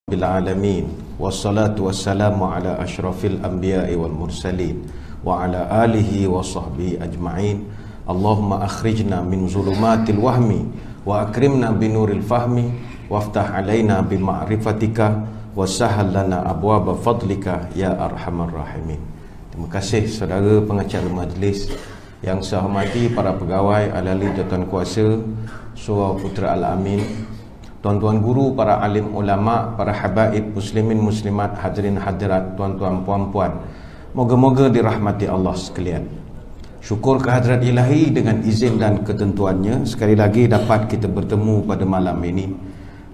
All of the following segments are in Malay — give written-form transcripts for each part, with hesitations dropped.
Alamin wassalatu wassalamu ala asyrafil anbiya'i wal mursalin wa ala alihi wa sahbihi ajma'in. Allahumma akhrijna min zulumatil wahmi wa akrimna binuril fahmi waftah alaina bima'rifatika wa sahal lana abwaba fadlika ya arhamar rahimin. Terima kasih saudara pengacara majlis yang saya hormati, para pegawai, ahli Jawatan Kuasa Surau Putra Al-Amin, tuan-tuan guru, para alim ulama, para habaib muslimin muslimat, hadirin hadirat, tuan-tuan puan-puan, moga-moga dirahmati Allah sekalian. Syukur kehadrat ilahi dengan izin dan ketentuannya sekali lagi dapat kita bertemu pada malam ini.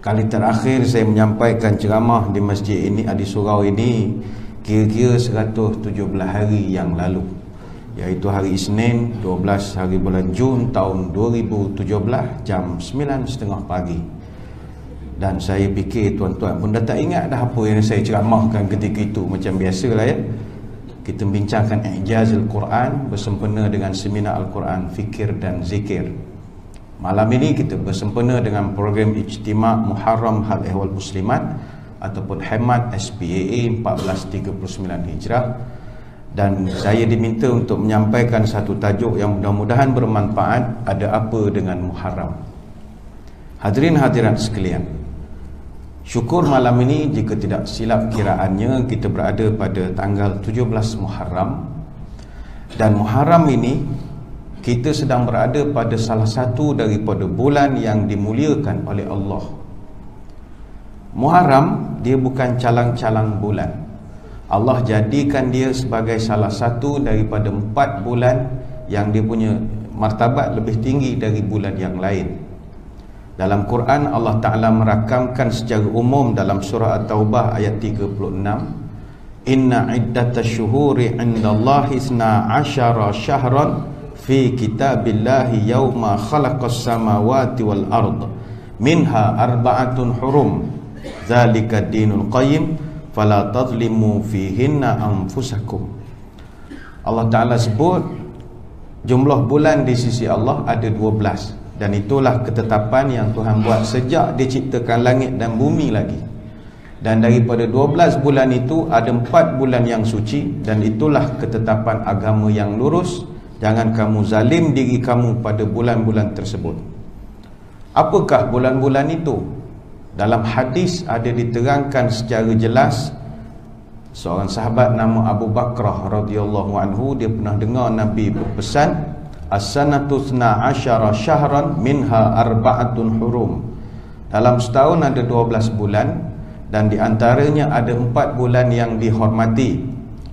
Kali terakhir saya menyampaikan ceramah di masjid ini, di surau ini, kira-kira 117 hari yang lalu, iaitu hari Isnin 12 hari bulan Jun tahun 2017 jam 9.30 pagi. Dan saya fikir tuan-tuan pun dah tak ingat dah apa yang saya ceramahkan ketika itu. Macam biasalah ya, kita bincangkan ijaz Al-Quran bersempena dengan seminar Al-Quran, fikir dan zikir. Malam ini kita bersempena dengan program Ijtima' Muharram Hal Ehwal Muslimat ataupun Hemat SPAA 1439 Hijrah. Dan saya diminta untuk menyampaikan satu tajuk yang mudah-mudahan bermanfaat. Ada apa dengan Muharram? Hadirin hadirat sekalian, syukur malam ini jika tidak silap kiraannya kita berada pada tanggal 17 Muharram. Dan Muharram ini kita sedang berada pada salah satu daripada bulan yang dimuliakan oleh Allah. Muharram dia bukan calang-calang bulan. Allah jadikan dia sebagai salah satu daripada 4 bulan yang dia punya martabat lebih tinggi dari bulan yang lain. Dalam Quran Allah Ta'ala merakamkan secara umum dalam surah At-Taubah ayat 36, Inna iddatash syuhuri indallahi 12 syahran fi kitabillahi yawma khalaqas samawati wal ard minha arba'atun hurum dzalika dinul qayyim fala tadhlimu fihinna anfusakum. Allah Ta'ala sebut jumlah bulan di sisi Allah ada 12. Dan itulah ketetapan yang Tuhan buat sejak diciptakan langit dan bumi lagi. Dan daripada 12 bulan itu ada 4 bulan yang suci. Dan itulah ketetapan agama yang lurus. Jangan kamu zalim diri kamu pada bulan-bulan tersebut. Apakah bulan-bulan itu? Dalam hadis ada diterangkan secara jelas. Seorang sahabat nama Abu Bakrah radhiyallahu anhu, dia pernah dengar Nabi berpesan, As-sanatu 12 syahran minha arba'atun hurum. Dalam setahun ada 12 bulan dan di antaranya ada 4 bulan yang dihormati.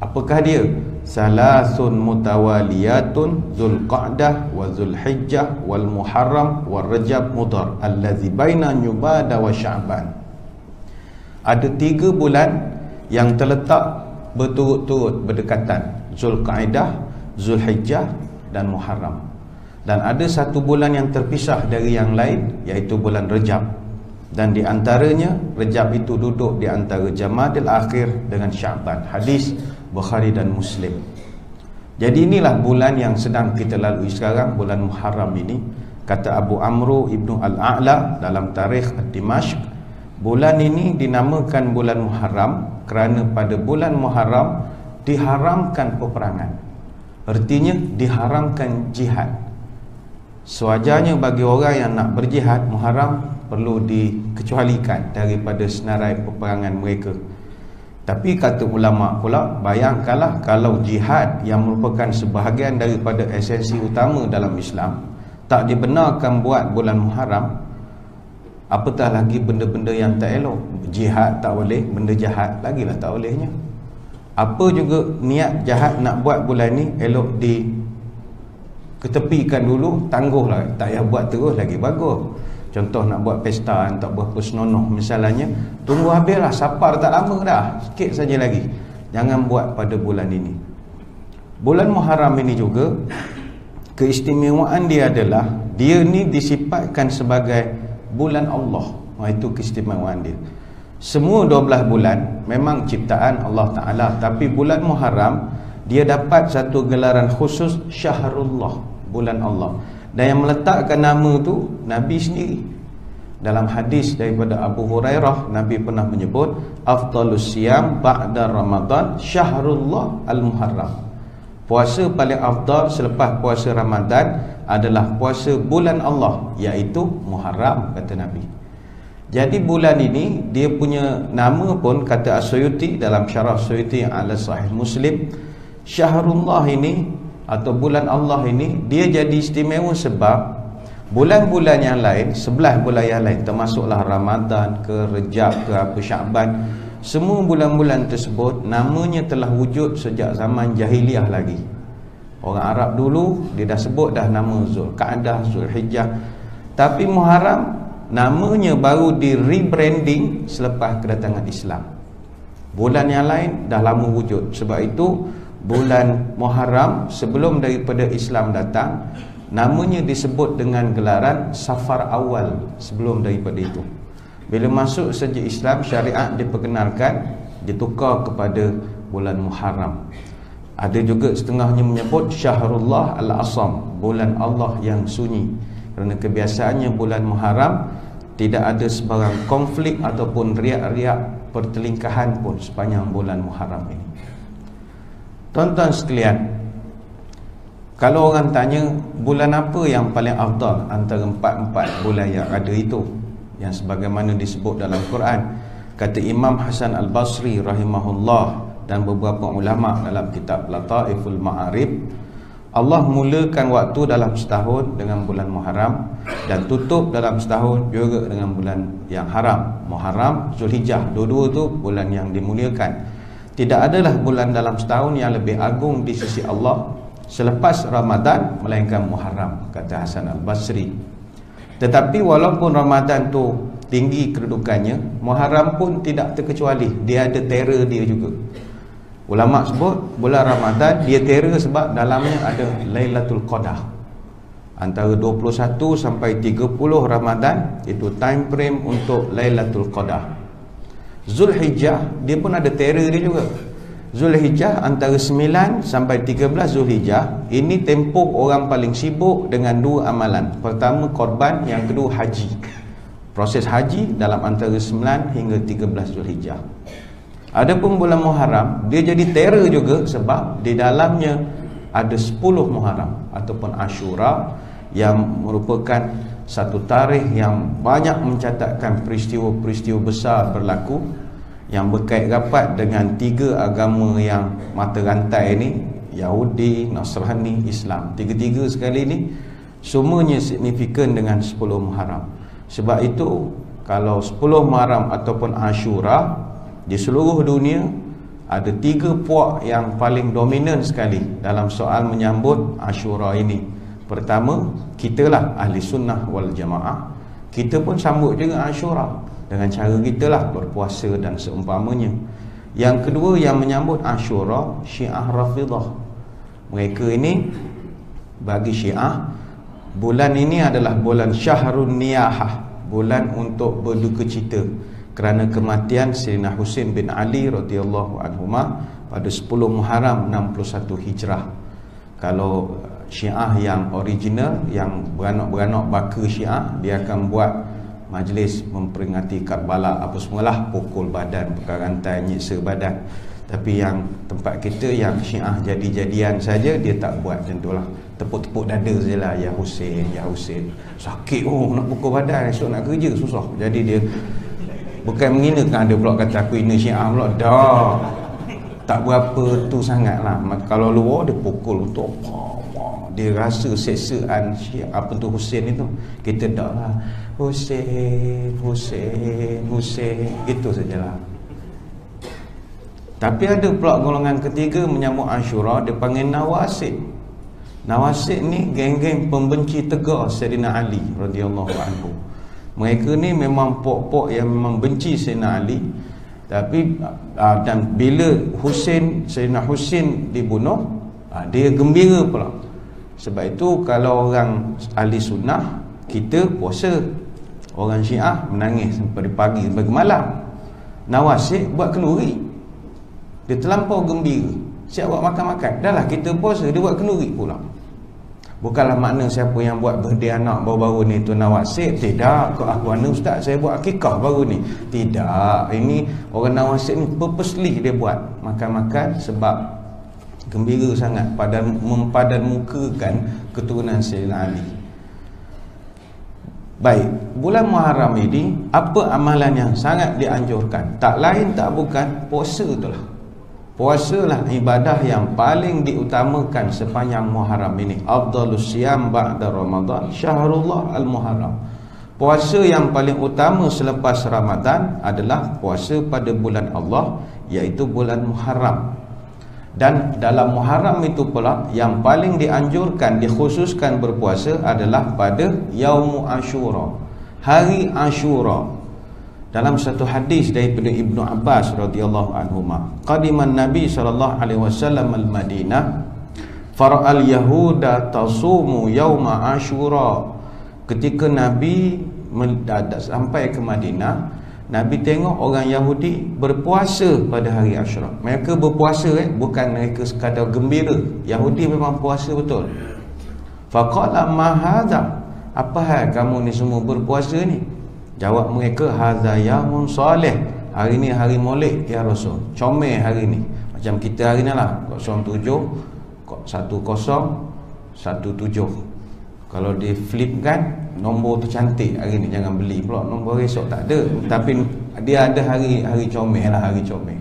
Apakah dia? Salasun mutawaliyatun Zulqa'dah wa Zulhijjah wal Muharram wal Rajab Mudhar allazi baina Nyubada wa Sya'ban. Ada 3 bulan yang terletak berturut-turut berdekatan, Zulqa'dah, Zulhijjah dan Muharram. Dan ada 1 bulan yang terpisah dari yang lain, iaitu bulan Rajab. Dan di antaranya Rajab itu duduk di antara Jamadil Akhir dengan Sya'ban. Hadis Bukhari dan Muslim. Jadi inilah bulan yang sedang kita lalui sekarang, bulan Muharram ini. Kata Abu Amru Ibnu Al-A'la dalam tarikh Dimashq, bulan ini dinamakan bulan Muharram kerana pada bulan Muharram diharamkan peperangan. Artinya diharamkan jihad. Sewajarnya bagi orang yang nak berjihad, Muharram perlu dikecualikan daripada senarai peperangan mereka. Tapi kata ulama pula, bayangkanlah kalau jihad yang merupakan sebahagian daripada esensi utama dalam Islam tak dibenarkan buat bulan Muharram, apatah lagi benda-benda yang tak elok. Jihad tak boleh, benda jahat lagilah tak bolehnya. Apa juga niat jahat nak buat bulan ni, elok diketepikan dulu, tangguhlah, tak payah buat terus lagi bagus. Contoh nak buat pesta, tak berapa senonoh misalnya, tunggu habislah, safar tak lama dah, sikit saja lagi. Jangan buat pada bulan ini. Bulan Muharram ini juga keistimewaan dia adalah dia ni disifatkan sebagai bulan Allah. Itu keistimewaan dia. Semua 12 bulan memang ciptaan Allah Ta'ala, tapi bulan Muharram dia dapat satu gelaran khusus, Syahrullah, bulan Allah. Dan yang meletakkan nama tu Nabi sendiri. Dalam hadis daripada Abu Hurairah, Nabi pernah menyebut afdalus siyam ba'da Ramadan syahrullah al-Muharram. Puasa paling afdal selepas puasa Ramadan adalah puasa bulan Allah, iaitu Muharram, kata Nabi. Jadi bulan ini dia punya nama pun, kata As-Suyuti dalam syarah Suyuti ala Sahih Muslim, syahrullah ini atau bulan Allah ini dia jadi istimewa sebab bulan-bulan yang lain, 11 bulan yang lain termasuklah Ramadan ke Rejab ke apa Syaban, semua bulan-bulan tersebut namanya telah wujud sejak zaman jahiliah lagi. Orang Arab dulu dia dah sebut dah nama Zulqa'dah, Zulhijjah. Tapi Muharram namanya baru di rebranding selepas kedatangan Islam. Bulan yang lain dah lama wujud. Sebab itu bulan Muharram sebelum daripada Islam datang, namanya disebut dengan gelaran Safar Awal sebelum daripada itu. Bila masuk saja Islam, syariat diperkenalkan, ditukar kepada bulan Muharram. Ada juga setengahnya menyebut Syahrullah Al-Asam, bulan Allah yang sunyi. Kerana kebiasaannya bulan Muharram tidak ada sebarang konflik ataupun riak-riak pertelingkahan pun sepanjang bulan Muharram ini. Tuan-tuan sekalian, kalau orang tanya bulan apa yang paling afdal antara empat bulan yang ada itu, yang sebagaimana disebut dalam Quran, kata Imam Hasan Al-Basri rahimahullah dan beberapa ulama dalam kitab Lataiful Ma'arif, Allah mulakan waktu dalam setahun dengan bulan Muharram dan tutup dalam setahun juga dengan bulan yang haram, Muharram, Zulhijjah. Dua-dua itu bulan yang dimuliakan. Tidak adalah bulan dalam setahun yang lebih agung di sisi Allah selepas Ramadan melainkan Muharram, kata Hasan Al-Basri. Tetapi walaupun Ramadan tu tinggi kedudukannya, Muharram pun tidak terkecuali, dia ada terror dia juga. Ulama sebut bulan Ramadan dia terror sebab dalamnya ada Lailatul Qadar. Antara 21 sampai 30 Ramadan itu time frame untuk Lailatul Qadar. Zulhijjah dia pun ada terror dia juga. Zulhijjah antara 9 sampai 13 Zulhijjah ini tempoh orang paling sibuk dengan dua amalan. Pertama korban, yang kedua haji. Proses haji dalam antara 9 hingga 13 Zulhijjah. Adapun bulan Muharram dia jadi terror juga sebab di dalamnya ada 10 Muharram ataupun Ashura yang merupakan satu tarikh yang banyak mencatatkan peristiwa-peristiwa besar berlaku yang berkait rapat dengan tiga agama yang mata rantai ini, Yahudi, Nasrani, Islam. Tiga-tiga sekali ini semuanya signifikan dengan 10 Muharram. Sebab itu kalau 10 Muharram ataupun Ashura di seluruh dunia ada 3 puak yang paling dominan sekali dalam soal menyambut Ashura ini. Pertama, kitalah ahli sunnah wal jamaah, kita pun sambut juga Ashura dengan cara kita lah, berpuasa dan seumpamanya. Yang kedua yang menyambut Ashura, Syiah Rafidah. Mereka ini bagi Syiah, bulan ini adalah bulan Syahrun Niyahah, bulan untuk berduka cita kerana kematian Sayyidina Husain bin Ali radhiyallahu anhuma pada 10 Muharram 61 Hijrah. Kalau Syiah yang original, yang beranak-beranak baka Syiah, dia akan buat majlis memperingati Karbala apa semualah, pukul badan, pegang rantai, nyiksa badan. Tapi yang tempat kita yang Syiah jadi-jadian saja, dia tak buat macam itulah. Tepuk-tepuk dada sajalah, ya Husain, ya Husain. Sakit nak pukul badan, esok nak kerja susah. Jadi dia bukan menghina, kan ada pula kata aku hina Syiah pula. Dah tak berapa tu sangatlah. Kalau luar dia pukul untuk dia rasa seksaan Syiah apa tu Husain itu. Kita dak lah Husain, Husain, Husain, itu sajalah. Tapi ada pula golongan ketiga menyambut Ashura, dia panggil Nawasib. Nawasib ni geng-geng pembenci tegar Sayyidina Ali radhiyallahu anhu. Mereka ni memang pok-pok yang memang benci Sayyidina Ali. Tapi dan bila Sayyidina Husain dibunuh, dia gembira pula. Sebab itu kalau orang ahli sunnah, kita puasa, orang Syiah menangis sampai pagi sampai malam. Nawasib buat kenduri, dia terlampau gembira, siap buat makan-makan. Dah lah kita puasa, dia buat kenduri pula. Bukanlah makna siapa yang buat birthday anak baru-baru ni tu nak wasik. Tidak, kau aku mana ustaz saya buat akikah baru ni. Tidak, ini orang nak wasik ni purposely dia buat makan-makan sebab gembira sangat mempadan mukakan keturunan Sayyidina Ali. Baik, bulan Muharram ini apa amalan yang sangat dianjurkan? Tak lain tak bukan puasa itulah. Puasalah ibadah yang paling diutamakan sepanjang Muharram ini. Afdalus siyam ba'da Ramadan syahrullah al-Muharram. Puasa yang paling utama selepas Ramadan adalah puasa pada bulan Allah, iaitu bulan Muharram. Dan dalam Muharram itu pula yang paling dianjurkan, dikhususkan berpuasa adalah pada Yaumu Ashura, hari Ashura. Dalam satu hadis daripada Ibnu Abbas radhiyallahu anhuma, qadiman Nabi sallallahu alaihi wasallam al-Madinah fara'al yahuda tasumu yauma Ashura. Ketika Nabi sampai ke Madinah, Nabi tengok orang Yahudi berpuasa pada hari Ashura. Mereka berpuasa bukan mereka sekadar gembira. Yahudi memang puasa betul. Faqala ma hadza, apa hal kamu ni semua berpuasa ni? Jawab mereka, hadza yaumun salih, hari ni hari Maulid ya Rasul. Comel hari ni. Macam kita hari ni lah 07 1017. Kalau di flip kan nombor tu cantik hari ni, jangan beli pula nombor esok, tak ada. Tapi dia ada hari comel lah, hari comel.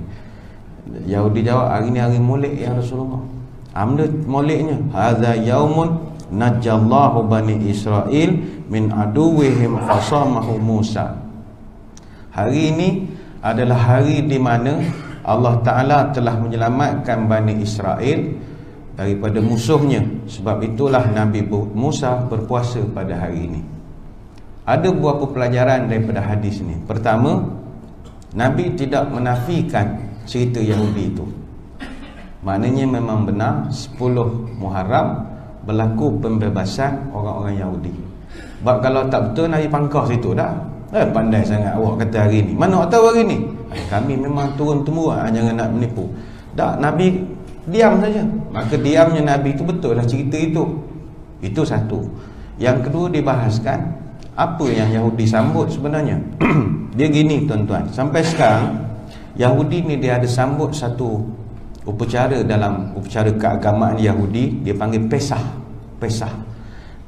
Yahudi jawab, hari ni hari Maulid ya Rasulullah. Amda Maulidnya, hadza yaumun najallahu bani Israel min aduwihim fasamahu Musa. Hari ini adalah hari di mana Allah Ta'ala telah menyelamatkan Bani Israel daripada musuhnya. Sebab itulah Nabi Musa berpuasa pada hari ini. Ada beberapa pelajaran daripada hadis ini. Pertama, Nabi tidak menafikan cerita Yahudi itu. Maknanya memang benar 10 Muharram berlaku pembebasan orang-orang Yahudi. Sebab kalau tak betul, Nabi pangkah situ dah. Pandai sangat awak kata hari ni. Mana awak tahu hari ni? Kami memang turun-temurun, jangan nak menipu. Tak, Nabi diam saja. Maka diamnya Nabi itu betul lah cerita itu. Itu satu. Yang kedua, dibahaskan apa yang Yahudi sambut sebenarnya. Dia gini tuan-tuan, sampai sekarang Yahudi ni dia ada sambut satu upacara dalam upacara keagamaan Yahudi, dia panggil Pesah.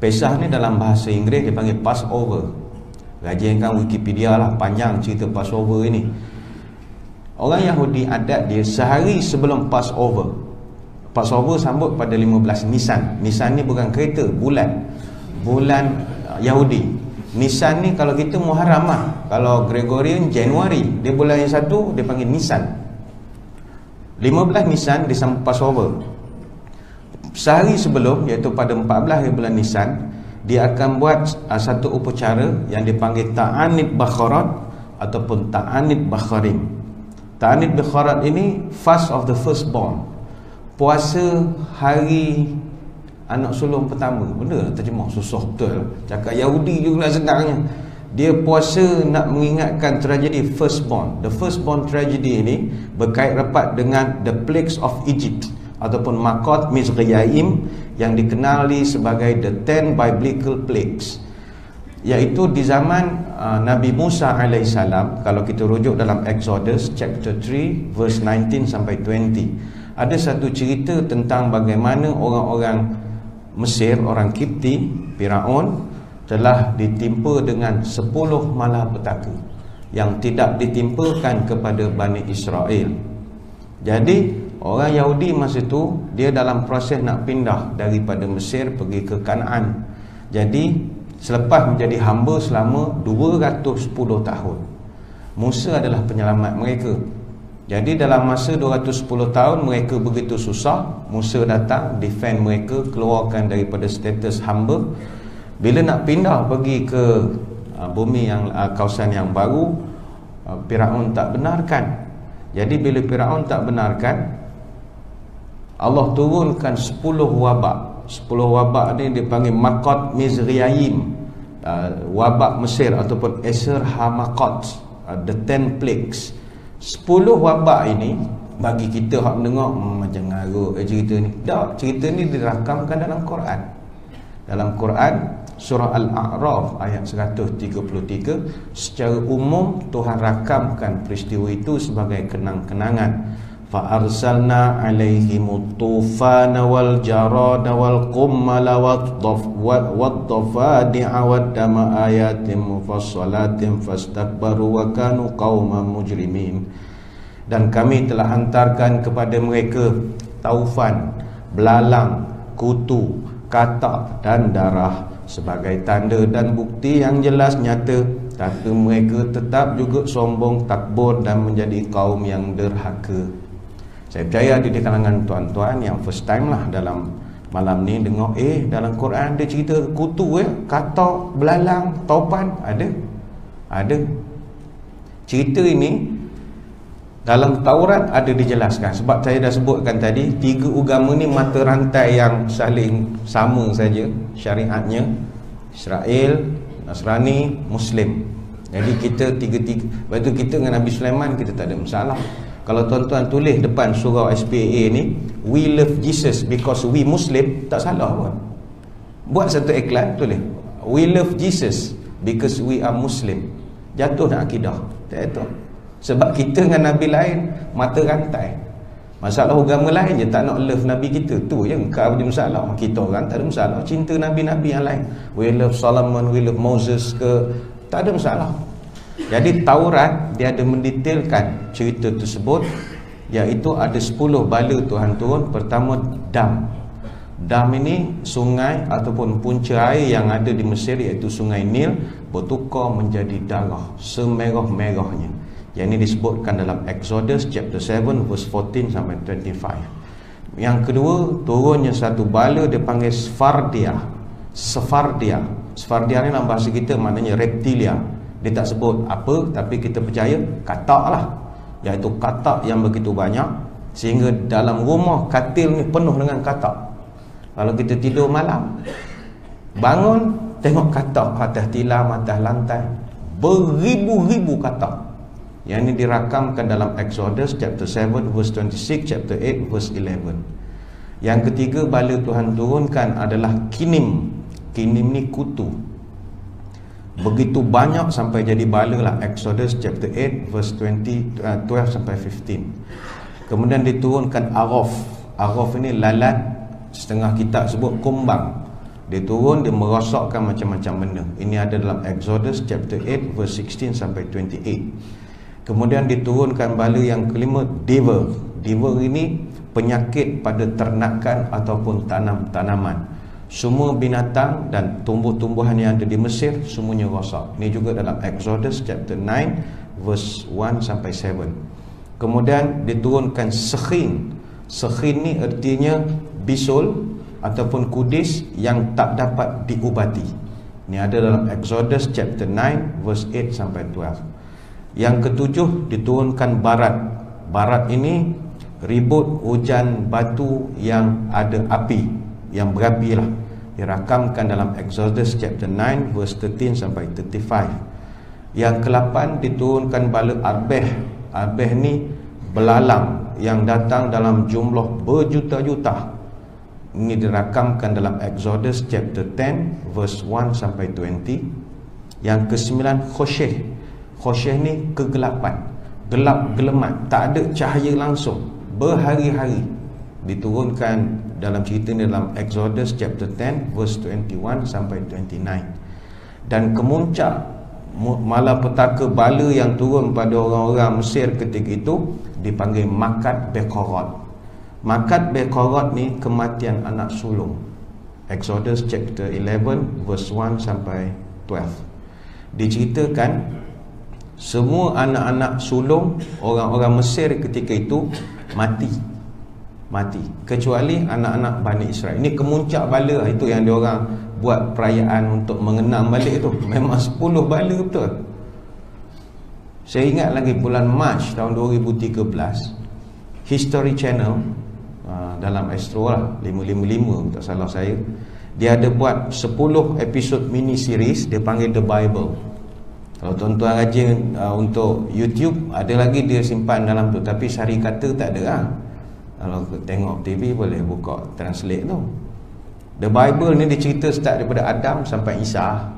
Pesah ni dalam bahasa Inggeris dia panggil Passover. Rajinkan Wikipedia lah, panjang cerita Passover ini. Orang Yahudi adat dia sehari sebelum Passover. Passover sambut pada 15 Nisan. Nisan ni bukan kereta, bulan Yahudi. Nisan ni kalau kita Muharram lah. Kalau Gregorian Januari, dia bulan yang satu dia panggil Nisan. 15 Nisan disambut Passover. Sehari sebelum, iaitu pada 14 bulan Nisan, dia akan buat satu upacara yang dipanggil Ta'anid Bakharat ataupun Ta'anid Bakharim. Ta'anid Bakharat ini fast of the firstborn, puasa hari anak sulung pertama. Benda terjemah susah betul. Cakap Yahudi juga senangnya. Dia puasa nak mengingatkan tragedi firstborn. The firstborn tragedy ini berkait rapat dengan the plagues of Egypt ataupun Makot Mizrayaim yang dikenali sebagai the 10 biblical plagues, iaitu di zaman Nabi Musa AS. Kalau kita rujuk dalam Exodus chapter 3 verse 19 sampai 20, ada satu cerita tentang bagaimana orang-orang Mesir, orang Kipti, Firaun telah ditimpa dengan 10 malapetaka yang tidak ditimpakan kepada Bani Israel. Jadi orang Yahudi masa itu dia dalam proses nak pindah daripada Mesir pergi ke Kanaan. Jadi selepas menjadi hamba selama 210 tahun, Musa adalah penyelamat mereka. Jadi dalam masa 210 tahun mereka begitu susah, Musa datang defend mereka, keluarkan daripada status hamba. Bila nak pindah pergi ke bumi yang kawasan yang baru, Firaun tak benarkan. Jadi bila Firaun tak benarkan, Allah turunkan 10 wabak. 10 wabak ni dipanggil Makot Mizrayaim, wabak Mesir ataupun Esir Hamakot, the 10 plagues. 10 wabak ini bagi kita hak mendengar macam ngarut cerita ni. Tak, cerita ni dirakamkan dalam Quran. dalam Quran surah Al-A'raf ayat 133, secara umum Tuhan rakamkan peristiwa itu sebagai kenang-kenangan. Fa arsalna alaihimut tufana wal jarada wal qummala wad-dafadi'a wad-dama ayatin mufassalatin fastakbaru wa kanu qauman mujrimin. Dan kami telah hantarkan kepada mereka taufan, belalang, kutu, katak dan darah sebagai tanda dan bukti yang jelas nyata, tapi mereka tetap juga sombong, takbur dan menjadi kaum yang derhaka. Saya percaya di kalangan tuan-tuan yang first time lah dalam malam ni dengar, dalam Quran dia cerita kutu, katak, belalang, taufan, ada. Cerita ini dalam Taurat ada dijelaskan. Sebab saya dah sebutkan tadi, 3 agama ni mata rantai yang saling sama saja syariatnya: Israel, Nasrani, Muslim. Jadi kita tiga-tiga. Lepas tu kita dengan Nabi Sulaiman kita tak ada masalah. Kalau tuan-tuan tulis depan surau SPA ni, we love Jesus because we Muslim, tak salah pun. Buat satu iklan tulis, we love Jesus because we are Muslim. Jatuh nak akidah. Tak tahu. Sebab kita dengan Nabi lain mata rantai. Masalah agama lain je tak nak love Nabi kita. Tu je engkau ada masalah. Kita orang tak ada masalah cinta Nabi-Nabi yang lain. We love Solomon, we love Moses ke, tak ada masalah. Jadi Taurat dia ada mendetailkan cerita tersebut, iaitu ada 10 bala Tuhan turun. Pertama Dam. Dam ini sungai ataupun punca air yang ada di Mesir, iaitu sungai Nil, bertukar menjadi darah semerah-merahnya. Yang ini disebutkan dalam Exodus chapter 7 verse 14 sampai 25. Yang kedua, turunnya satu bala dipanggil Sfardia. Sfardia ni dalam bahasa kita maknanya reptilia. Dia tak sebut apa, tapi kita percaya katak lah, iaitu katak yang begitu banyak sehingga dalam rumah katil ni penuh dengan katak. Kalau kita tidur malam, bangun tengok katak atas tilam, atas lantai, beribu-ribu katak. Yang ini dirakamkan dalam Exodus chapter 7 verse 26, chapter 8 verse 11. Yang ketiga bala Tuhan turunkan adalah Kinim. Kinim ni kutu. Begitu banyak sampai jadi bala lah. Exodus chapter 8 verse 12 sampai 15. Kemudian diturunkan Araf. Araf ini lalat, setengah kitab sebut kumbang. Dia turun, dia merosakkan macam-macam benda. Ini ada dalam Exodus chapter 8 verse 16 sampai 28. Kemudian diturunkan bala yang kelima, Dever. Dever ini penyakit pada ternakan ataupun tanam-tanaman. Semua binatang dan tumbuh-tumbuhan yang ada di Mesir semuanya rosak. Ini juga dalam Exodus chapter 9 verse 1 sampai 7. Kemudian diturunkan Sekhin. Sekhin ni artinya bisul ataupun kudis yang tak dapat diubati. Ini ada dalam Exodus chapter 9 verse 8 sampai 12. Yang ketujuh diturunkan Barat. Barat ini ribut hujan batu yang ada api, yang berapi lah. Dirakamkan dalam Exodus chapter 9 verse 13 sampai 35. Yang ke-8 diturunkan bala Arbeh. Arbeh ni belalang yang datang dalam jumlah berjuta-juta. Ini dirakamkan dalam Exodus chapter 10 verse 1 sampai 20. Yang ke-9 Khosheh. Khosyah ni kegelapan, gelap gelemat, tak ada cahaya langsung, berhari-hari. Diturunkan dalam cerita ni dalam Exodus chapter 10 verse 21 sampai 29. Dan kemuncak malapetaka bala yang turun pada orang-orang Mesir ketika itu dipanggil Makat Bekorot. Makat Bekorot ni kematian anak sulung. Exodus chapter 11 verse 1 sampai 12. Diceritakan semua anak-anak sulung orang-orang Mesir ketika itu mati, kecuali anak-anak Bani Israel. Ini kemuncak bala. Itu yang diorang buat perayaan untuk mengenang balik tu. Memang 10 bala betul. Saya ingat lagi bulan Mac tahun 2013, History Channel dalam Astro lah, 555 tak salah saya, dia ada buat 10 episod mini series, dia panggil The Bible. Kalau tuan-tuan rajin untuk YouTube, ada lagi dia simpan dalam tu, tapi sari kata tak ada lah. Kalau tengok TV boleh buka translate tu. The Bible ni dicerita start daripada Adam sampai Isa.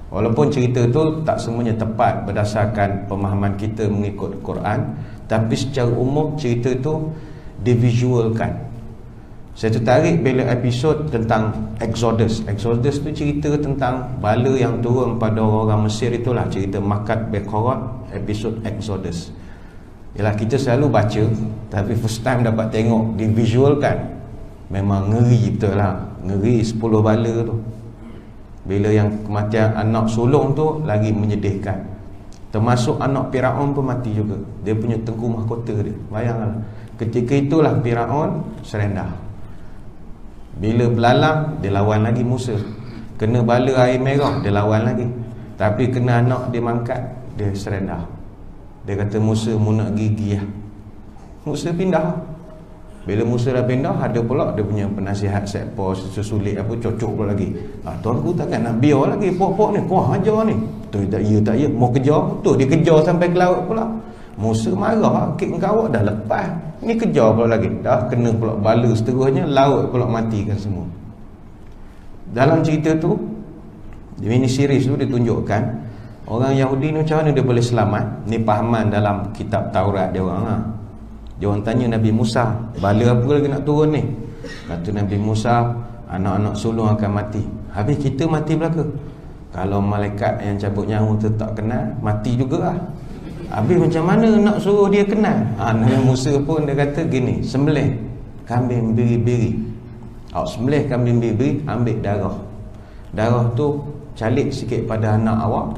Walaupun cerita tu tak semuanya tepat berdasarkan pemahaman kita mengikut Quran, tapi secara umum cerita tu divisualkan. Saya tertarik bila episod tentang Exodus. Exodus tu cerita tentang bala yang turun pada orang Mesir, itulah cerita Makat Bekorot, episod Exodus. Yalah, kita selalu baca, tapi first time dapat tengok divisualkan, memang ngeri betul lah. Ngeri 10 bala tu. Bila yang kematian anak sulung tu lagi menyedihkan. Termasuk anak Firaun pun mati juga. Dia punya tengku mahkota dia. Bayanglah. Ketika itulah Firaun surrender. Bila belalang, dia lawan lagi Musa. Kena bala air merah, dia lawan lagi. Tapi kena anak dia mangkat, dia surrender. Dia kata, Musa mu nak gigi lah. Musa pindah. Bila Musa dah pindah, ada pula dia punya penasihat sekpos sesulit apa, cocok pula lagi. Tuanku takkan nak biar lagi pok-pok ni, kau hajar ni. Tu tak ya, mau kejar. Tu dia kejar sampai ke laut pula. Musa marah, kek engkau dah lepas, ni kejar pula lagi. Dah kena pula bala seterusnya, laut pula matikan semua. Dalam cerita tu, di mini series tu ditunjukkan orang Yahudi ni macam mana dia boleh selamat. Ni pahaman dalam kitab Taurat dia orang lah. Dia orang tanya Nabi Musa, bala apa lagi nak turun ni? Kata Nabi Musa, anak-anak sulung akan mati. Habis kita mati belaka. Kalau malaikat yang cabut nyawa tu tak kenal, mati juga lah. Habis macam mana nak suruh dia kenal? Nabi Musa pun dia kata gini, sembelih kambing biri-biri. Sembelih kambing biri, ambil darah. Darah tu calik sikit pada anak awak.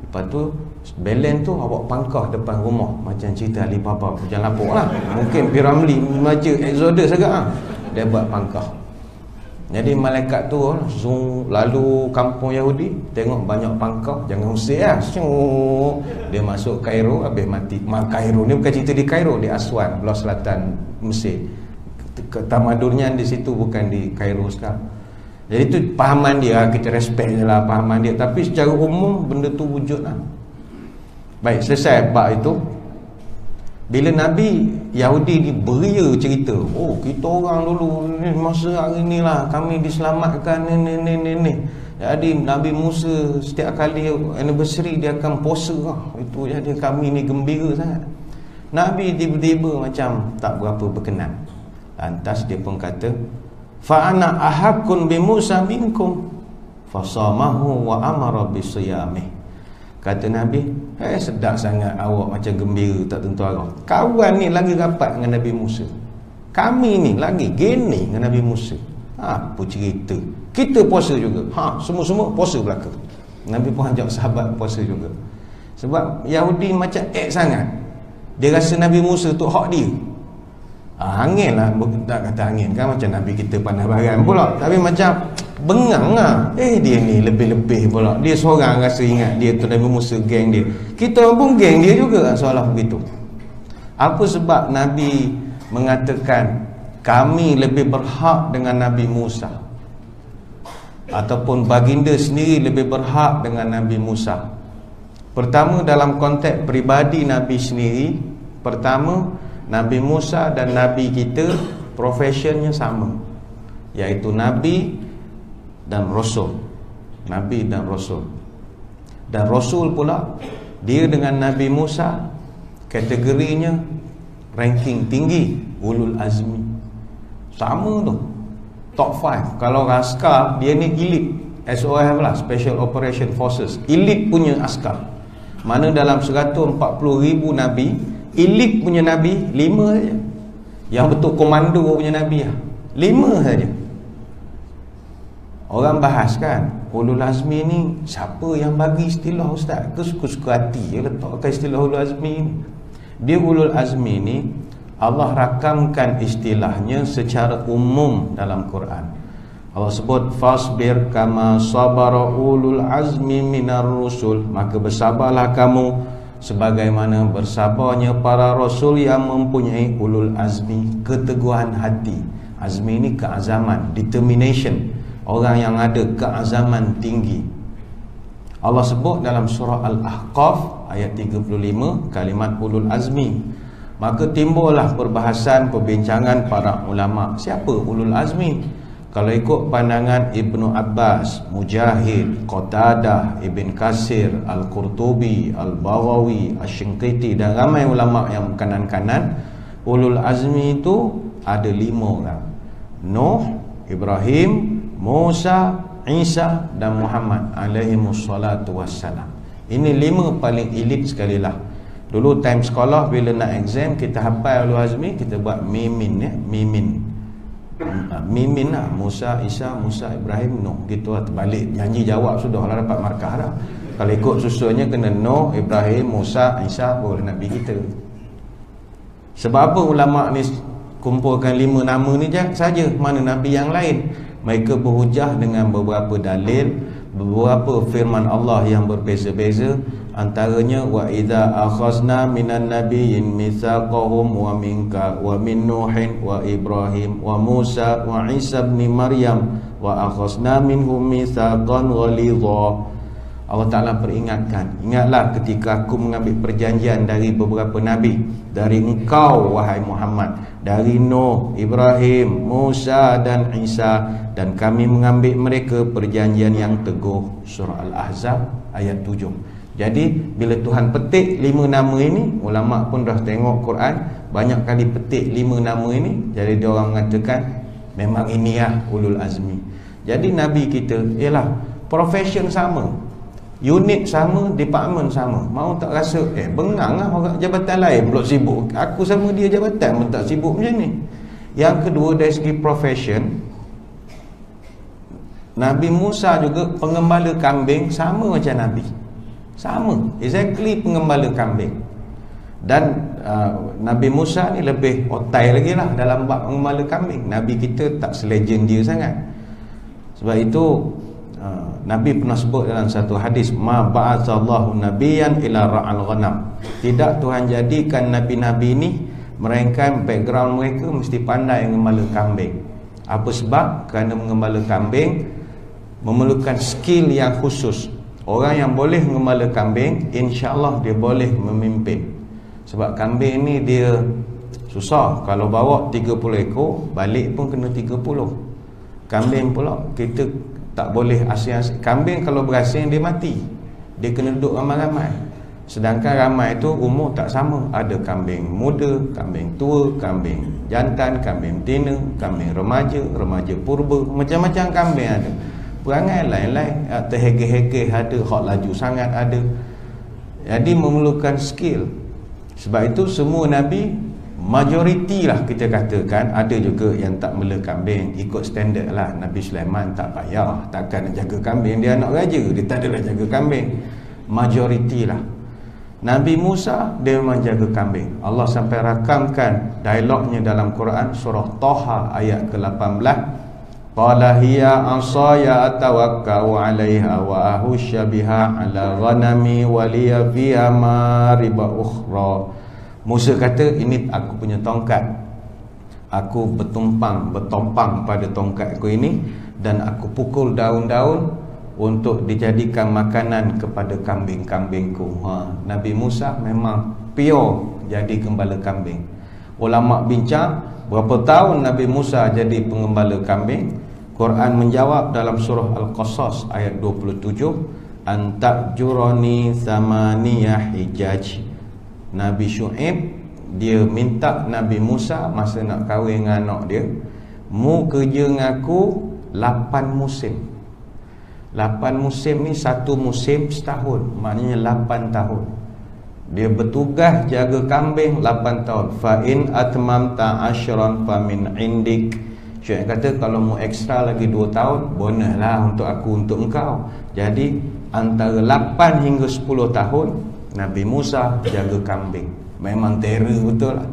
Lepas tu belen tu awak pangkah depan rumah. Macam cerita Alibaba, jangan lapuk lah. Mungkin Piramli baca Exodus agak lah. Dia buat pangkah. Jadi malaikat tu zoom, lalu kampung Yahudi, tengok banyak pangkah, jangan usir lah. Dia masuk Kairo, habis mati. Kairo ni bukan cerita di Kairo, di Aswan, belah selatan Mesir. Tamadunnya di situ, bukan di Kairo sekarang. Jadi itu pahaman dia, kita respect je lah pahaman dia. Tapi secara umum benda tu wujud lah. Baik, selesai bab itu. Bila Nabi Yahudi ni beria cerita, kita orang dulu ni, masa hari ni lah kami diselamatkan ni. Jadi Nabi Musa setiap kali anniversary dia akan puasa lah. Itu jadi kami ni gembira sangat. Nabi tiba-tiba macam tak berapa berkenan. Lantas dia pun kata, fa ana ahakun bi Musa minkum fasamahu wa amara bisiyamih. Kata Nabi, sedap sangat awak macam gembira tak tentu arah. Kawan ni lagi rapat dengan Nabi Musa, kami ni lagi gini dengan Nabi Musa. Apa cerita? Kita puasa juga. Semua-semua puasa belaka. Nabi pun ajak sahabat puasa juga. Sebab Yahudi macam sangat. Dia rasa Nabi Musa tu hak dia. Angin lah, tak kata angin kan, macam Nabi kita pandai baran pula. Tapi macam bengang lah. Dia ni lebih-lebih pula. Dia seorang rasa ingat dia tu Nabi Musa, geng dia. Kita pun geng dia juga, seolah begitu. Apa sebab Nabi mengatakan kami lebih berhak dengan Nabi Musa, ataupun baginda sendiri lebih berhak dengan Nabi Musa? Pertama, dalam konteks peribadi Nabi sendiri. Pertama, Nabi Musa dan Nabi kita profesionnya sama, iaitu Nabi dan Rasul. Nabi dan Rasul. Dan Rasul pula, dia dengan Nabi Musa kategorinya ranking tinggi, ulul azmi. Sama tu, top 5. Kalau askar, dia ni elite, SOF lah, Special Operation Forces, elite punya askar. Mana dalam 140,000 Nabi, elite punya Nabi 5 saja. Yang betul komando punya Nabi 5 saja. Orang bahas kan, ulul azmi ni siapa yang bagi istilah ustaz? Ke suka-suka hati je letakkan istilah ulul azmi ni. Dia ulul azmi ni Allah rakamkan istilahnya secara umum dalam Quran. Allah sebut fasbir kama sabara ulul azmi minar rusul, maka bersabarlah kamu sebagaimana bersabarnya para rasul yang mempunyai ulul azmi, keteguhan hati. Azmi ini keazaman, determination, orang yang ada keazaman tinggi. Allah sebut dalam surah Al-Ahqaf ayat 35 kalimat ulul azmi. Maka timbullah perbahasan, perbincangan para ulama, siapa ulul azmi? Kalau ikut pandangan Ibnu Abbas, Mujahid, Qatadah, Ibn Kasir, Al-Qurtubi, Al-Baghawi, Asy-Shinqiti dan ramai ulama yang kanan-kanan, ulul azmi itu ada 5 orang. Nuh, Ibrahim, Musa, Isa dan Muhammad alaihimussalatu wassalam. Ini 5 paling elit sekali lah. Dulu time sekolah bila nak exam kita hafal ulul azmi, kita buat mimin ya, mimin lah, Musa, Isa, Musa, Ibrahim, Nuh, gitu lah, terbalik nyanyi jawab sudah lah dapat markah dah. Kalau ikut susunnya kena Nuh, Ibrahim, Musa, Isa baru Nabi kita. Sebab apa ulama ni kumpulkan 5 nama ni saja, mana Nabi yang lain? Mereka berhujah dengan beberapa dalil, beberapa firman Allah yang berbeza-beza. Antaranya wa idza akhazna minan nabiyyin mitsaqahum wa minka wa min nuhin wa ibrahim wa musa wa isa ibn maryam wa akhazna minhum mitsaqan ghalidha. Allah Ta'ala peringatkan, ingatlah ketika aku mengambil perjanjian dari beberapa nabi, dari engkau wahai Muhammad, dari Nuh, Ibrahim, Musa dan Isa, dan kami mengambil mereka perjanjian yang teguh. Surah Al-Ahzab ayat 7. Jadi bila Tuhan petik 5 nama ini, ulama pun dah tengok Quran, banyak kali petik 5 nama ini, jadi dia orang mengatakan memang inilah ulul azmi. Jadi Nabi kita ialah profession sama, unit sama, department sama. Mau tak rasa bengang lah orang jabatan lain pula sibuk, aku sama dia jabatan pun tak sibuk macam ni. Yang kedua dari segi profession, Nabi Musa juga pengembala kambing sama macam Nabi. Sama, exactly pengembala kambing. Dan Nabi Musa ni lebih otai lagi lah dalam bab pengembala kambing. Nabi kita tak selegend dia sangat. Sebab itu Nabi pernah sebut dalam satu hadis, ma ba'atsallahu nabiyyan ila ra'al ghanam. Tidak Tuhan jadikan nabi-nabi ini melainkan background mereka mesti pandai mengembala kambing. Apa sebab? Kerana mengembala kambing memerlukan skill yang khusus. Orang yang boleh mengembala kambing, insya-Allah dia boleh memimpin. Sebab kambing ni dia susah. Kalau bawa 30 ekor, balik pun kena 30. Kambing pula kita tak boleh asing-asing. Kambing kalau berasing dia mati, dia kena duduk ramai-ramai. Sedangkan ramai itu umur tak sama. Ada kambing muda, kambing tua, kambing jantan, kambing betina, kambing remaja, remaja purba, macam-macam kambing ada. Perangai lain-lain, terhege-hege ada, hak laju sangat ada. Jadi memerlukan skill. Sebab itu semua Nabi, majoriti lah kita katakan, ada juga yang tak mela kambing, ikut standard lah. Nabi Sulaiman tak payah, takkan nak jaga kambing, dia anak raja, dia tak adalah jaga kambing. Majoriti lah. Nabi Musa dia memang jaga kambing. Allah sampai rakamkan dialognya dalam Quran surah Taha ayat ke-18. Qala hiya asaya atawakkau 'alaiha wa ahusya biha 'ala ghanami wa liya fiha mariba ukhra. Musa kata, ini aku punya tongkat. Aku bertompang pada tongkatku ini, dan aku pukul daun-daun untuk dijadikan makanan kepada kambing-kambingku. Nabi Musa memang pure jadi gembala kambing. Ulama bincang berapa tahun Nabi Musa jadi pengembala kambing. Quran menjawab dalam surah Al-Qasas ayat 27, antakjurani thamaniyah hijaj. Nabi Syuaib dia minta Nabi Musa masa nak kahwin dengan anak dia, mu kerja dengan aku 8 musim. 8 musim ni satu musim setahun, maknanya 8 tahun. Dia bertugas jaga kambing 8 tahun. Fa in atmamta ashran fa min indik. Syekh kata kalau mau ekstra lagi 2 tahun, bonus lah untuk aku, untuk engkau. Jadi antara 8 hingga 10 tahun Nabi Musa jaga kambing. Memang terror betul lah.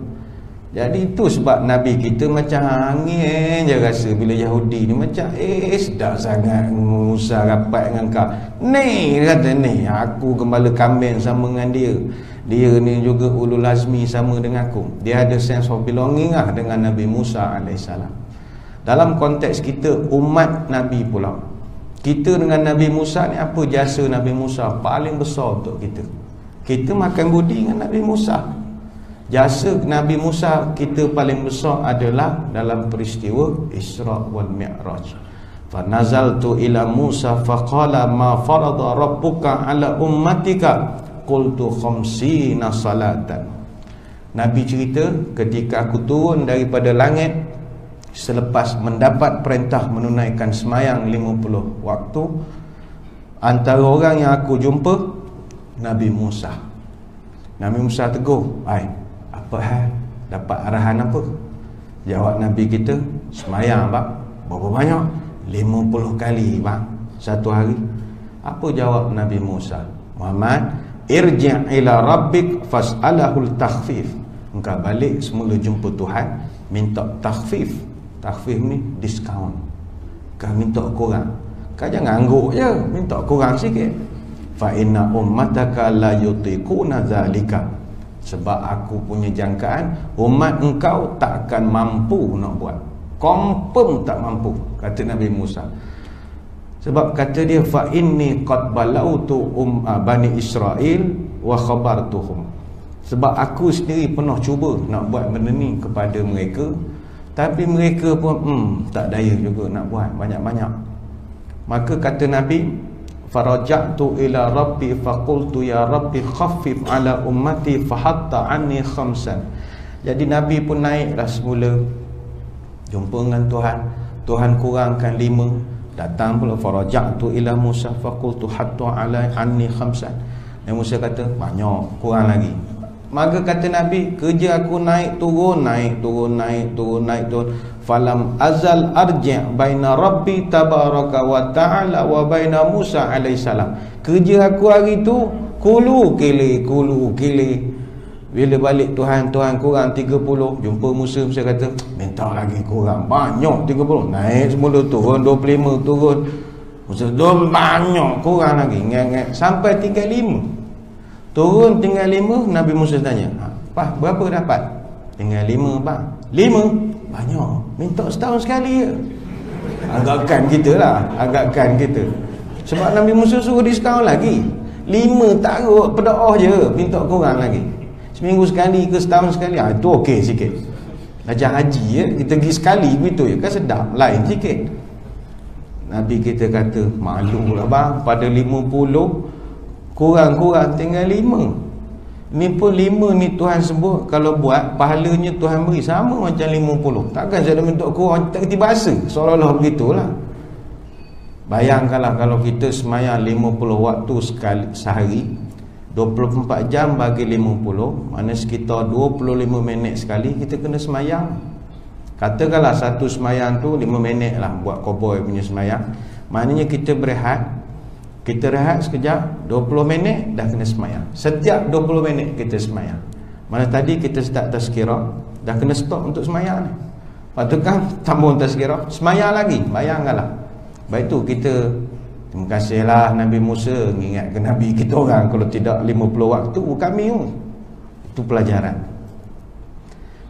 Jadi itu sebab Nabi kita macam angin je rasa bila Yahudi ni macam sedap sangat Musa rapat dengan kau. Ni kata ni, aku gembala kambing sama dengan dia. Dia ni juga ulul azmi sama dengan aku. Dia ada sense of belonging lah dengan Nabi Musa alaihissalam. Dalam konteks kita umat Nabi pula, kita dengan Nabi Musa ni, apa jasa Nabi Musa paling besar untuk kita? Kita makan budi dengan Nabi Musa. Jasa Nabi Musa kita paling besar adalah dalam peristiwa Isra wal Mi'raj. Fa nazaltu ila Musa faqala ma farada rabbuka ala ummatika qultu khamsina salatan. Nabi cerita ketika aku turun daripada langit selepas mendapat perintah menunaikan semayang 50 waktu, antara orang yang aku jumpa Nabi Musa. Nabi Musa tegur, apa hal? Dapat arahan apa? Jawab Nabi kita, semayang bang. Berapa banyak? 50 kali bang, satu hari. Apa jawab Nabi Musa? Muhammad, irji' ila rabbik fas'alahul takhfif. Engkau balik semula jumpa Tuhan, minta takhfif. Takhfif ni diskaun. Kau minta kurang. Kau jangan angguk je, minta kurang sikit. Fa inna ummataka la yutiquna zalika. Sebab aku punya jangkaan umat engkau tak akan mampu nak buat. Confirm tak mampu, kata Nabi Musa. Sebab kata dia fa inni qad balautu bani Israel wa khabartuhum. Sebab aku sendiri pernah cuba nak buat benda ni kepada mereka, tapi mereka pun tak daya juga nak buat banyak-banyak. Maka kata Nabi, faraja'tu ila rabbi faqultu ya rabbi khaffif ala ummati fahatta anni khamsan. Jadi Nabi pun naiklah semula jumpa dengan Tuhan. Tuhan kurangkan 5. Datang pula faraja'tu ila Musa faqultu hatta ala anni khamsan. Dan Musa kata banyak, kurang lagi. Maka kata Nabi, kerja aku naik turun, naik turun, naik turun, naik turun. Falam azal arji' baina rabbi tabaraka wa ta'ala wa baina Musa alaihissalam. Kerja aku hari tu kulu kili. Bila balik Tuhan kurang 30. Jumpa Musa kata minta lagi kurang, banyak 30. Naik semula turun 25, turun Musa banyak, kurang lagi, ngek sampai tinggal 5. Turun tinggal 5. Nabi Musa tanya, Pak, berapa dapat? Tinggal 5 bang. 5? Banyak, minta setahun sekali je. Agakkan kita. Sebab Nabi Musa suruh diskaun lagi. 5 taruk pedoh je, minta kurang lagi. Seminggu sekali ke setahun sekali, itu okey sikit. Macam haji ya, kita pergi sekali begitu je, kan sedap, lain sikit. Nabi kita kata, malulah bang, pada 50 kurang-kurang tinggal 5. Ni pun 5 ni Tuhan sebut kalau buat pahalanya Tuhan beri sama macam 50. Takkan saya minta kurang, tak kerti bahasa, seolah-olah begitulah. Bayangkanlah kalau kita semayang 50 waktu sekali sehari, 24 jam bagi 50, mana sekitar 25 minit sekali kita kena semayang. Katakanlah satu semayang tu 5 minit lah buat cowboy punya semayang. Maknanya kita berehat, kita rehat sekejap, 20 minit dah kena semayang. Setiap 20 minit kita semayang. Mana tadi kita start tazkirah, dah kena stop untuk semayang ni. Lepas tu kan sambung tazkirah, semayang lagi. Bayangkanlah. Baik tu kita, terima kasihlah Nabi Musa mengingatkan Nabi kita orang. Kalau tidak 50 waktu kami itu pelajaran.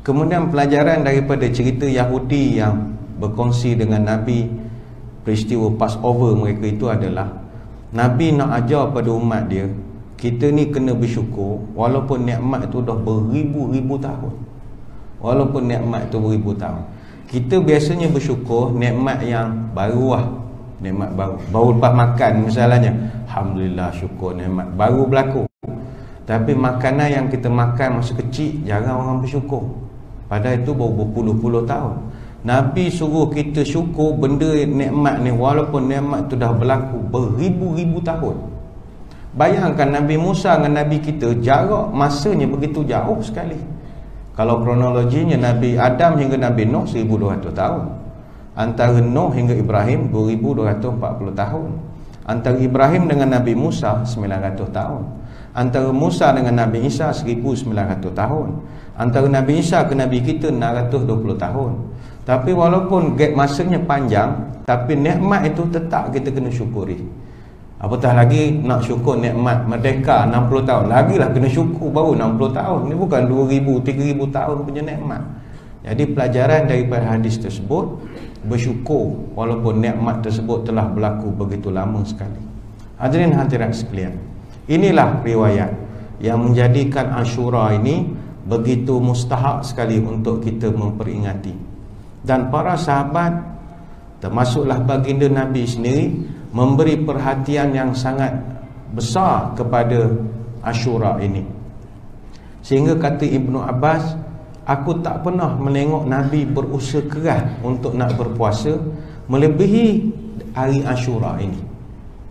Kemudian pelajaran daripada cerita Yahudi yang berkongsi dengan Nabi peristiwa Passover mereka itu adalah Nabi nak ajar pada umat dia, kita ni kena bersyukur walaupun nikmat itu dah beribu-ribu tahun. Walaupun nikmat itu beribu tahun, kita biasanya bersyukur nikmat yang baru lah, nikmat baru lepas makan misalnya, alhamdulillah syukur nikmat baru berlaku. Tapi makanan yang kita makan masa kecil jarang orang bersyukur, padahal itu baru berpuluh-puluh tahun. Nabi suruh kita syukur benda nikmat ni walaupun nikmat tu dah berlaku beribu-ribu tahun. Bayangkan Nabi Musa dengan Nabi kita jarak masanya begitu jauh sekali. Kalau kronologinya Nabi Adam hingga Nabi Nuh 1200 tahun. Antara Nuh hingga Ibrahim 2240 tahun. Antara Ibrahim dengan Nabi Musa 900 tahun. Antara Musa dengan Nabi Isa 1900 tahun. Antara Nabi Isa ke Nabi kita 620 tahun. Tapi walaupun gap masanya panjang, tapi nikmat itu tetap kita kena syukuri. Apatah lagi nak syukur nikmat merdeka 60 tahun, lagilah kena syukur baru 60 tahun. Ini bukan 2000, 3000 tahun punya nikmat. Jadi pelajaran daripada hadis tersebut, bersyukur walaupun nikmat tersebut telah berlaku begitu lama sekali. Hadirin hadirat sekalian, inilah riwayat yang menjadikan Ashura ini begitu mustahak sekali untuk kita memperingati. Dan para sahabat, termasuklah baginda Nabi sendiri, memberi perhatian yang sangat besar kepada Ashura ini. Sehingga kata Ibnu Abbas, aku tak pernah menengok Nabi berusaha keras untuk nak berpuasa melebihi hari Ashura ini.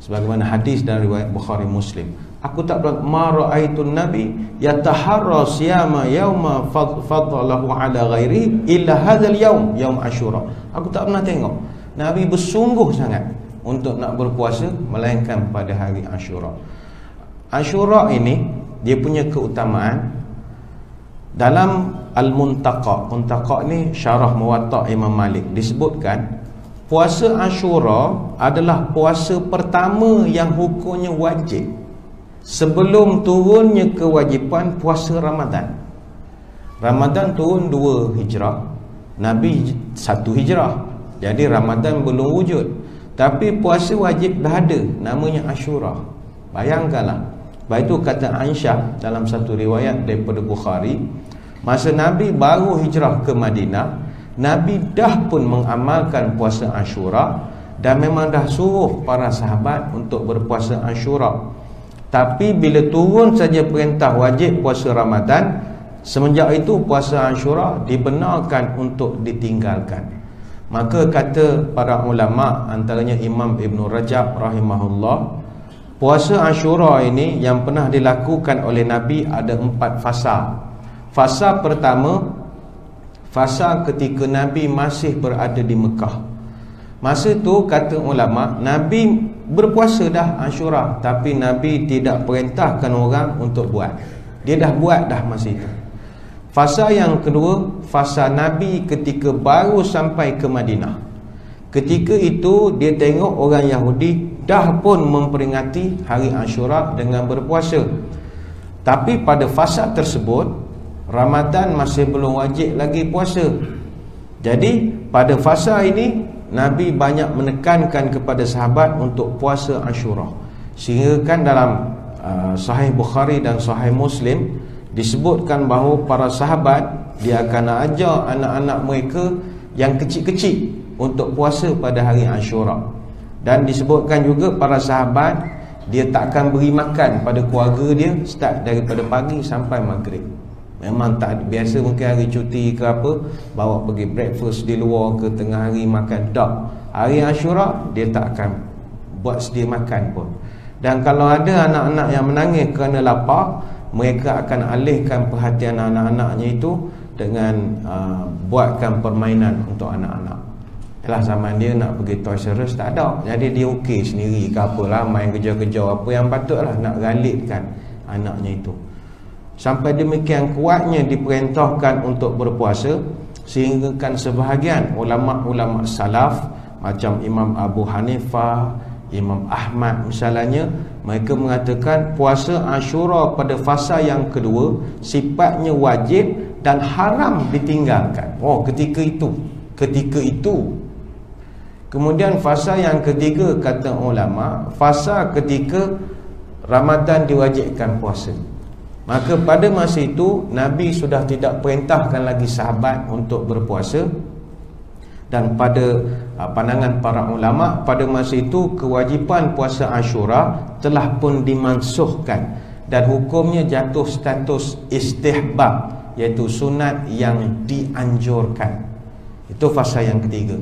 Sebagaimana hadis dari riwayat Bukhari Muslim, aku tak pernah ma ra'aitun nabi yataharra siyama yauma fadlahu ala ghairi illa hadzal yaum, yaum Ashura. Aku tak pernah tengok Nabi bersungguh sangat untuk nak berpuasa melainkan pada hari Ashura. Ashura ini dia punya keutamaan dalam Al-Muntaqa. Muntaqa ni syarah Muwatta' Imam Malik, disebutkan puasa Ashura adalah puasa pertama yang hukumnya wajib sebelum turunnya kewajipan puasa Ramadan. Ramadan turun 2 Hijrah, Nabi 1 Hijrah. Jadi Ramadan belum wujud, tapi puasa wajib dah ada, namanya Ashura. Bayangkanlah. Baik itu kata Aisyah dalam satu riwayat daripada Bukhari, masa Nabi baru hijrah ke Madinah, Nabi dah pun mengamalkan puasa Ashura dan memang dah suruh para sahabat untuk berpuasa Ashura. Tapi bila turun saja perintah wajib puasa Ramadan, semenjak itu puasa Ashura dibenarkan untuk ditinggalkan. Maka kata para ulama, antaranya Imam Ibn Rajab rahimahullah, puasa Ashura ini yang pernah dilakukan oleh Nabi ada 4 fasa. Fasa pertama, fasa ketika Nabi masih berada di Mekah. Masa tu kata ulama, Nabi berpuasa dah Ashura, tapi Nabi tidak perintahkan orang untuk buat. Dia dah buat dah masa itu. Fasa yang kedua, fasa Nabi ketika baru sampai ke Madinah. Ketika itu dia tengok orang Yahudi dah pun memperingati hari Ashura dengan berpuasa. Tapi pada fasa tersebut Ramadan masih belum wajib lagi puasa. Jadi pada fasa ini Nabi banyak menekankan kepada sahabat untuk puasa Ashura. Sehingga kan dalam Sahih Bukhari dan Sahih Muslim disebutkan bahawa para sahabat dia akan ajar anak-anak mereka yang kecil-kecil untuk puasa pada hari Ashura. Dan disebutkan juga para sahabat dia takkan beri makan pada keluarga dia start daripada pagi sampai maghrib. Memang tak biasa, mungkin hari cuti ke apa, bawa pergi breakfast di luar ke tengah hari makan. Tak, hari Ashura dia tak akan buat sedia makan pun. Dan kalau ada anak-anak yang menangis kerana lapar, mereka akan alihkan perhatian anak-anaknya itu dengan buatkan permainan untuk anak-anak. Yalah, zaman dia nak pergi Toys R Us tak ada, jadi dia okey sendiri ke apalah, main kerja-kerja apa yang patutlah nak galitkan anaknya itu. Sampai demikian kuatnya diperintahkan untuk berpuasa, sehingga kan sebahagian ulama-ulama salaf macam Imam Abu Hanifah, Imam Ahmad misalnya, mereka mengatakan puasa Ashura pada fasa yang kedua sifatnya wajib dan haram ditinggalkan. Oh, ketika itu. Kemudian fasa yang ketiga kata ulama, fasa ketika Ramadan diwajibkan puasa. Maka pada masa itu Nabi sudah tidak perintahkan lagi sahabat untuk berpuasa. Dan pada pandangan para ulama, pada masa itu kewajipan puasa Ashura telah pun dimansuhkan dan hukumnya jatuh status istihbab, iaitu sunat yang dianjurkan. Itu fasa yang ketiga.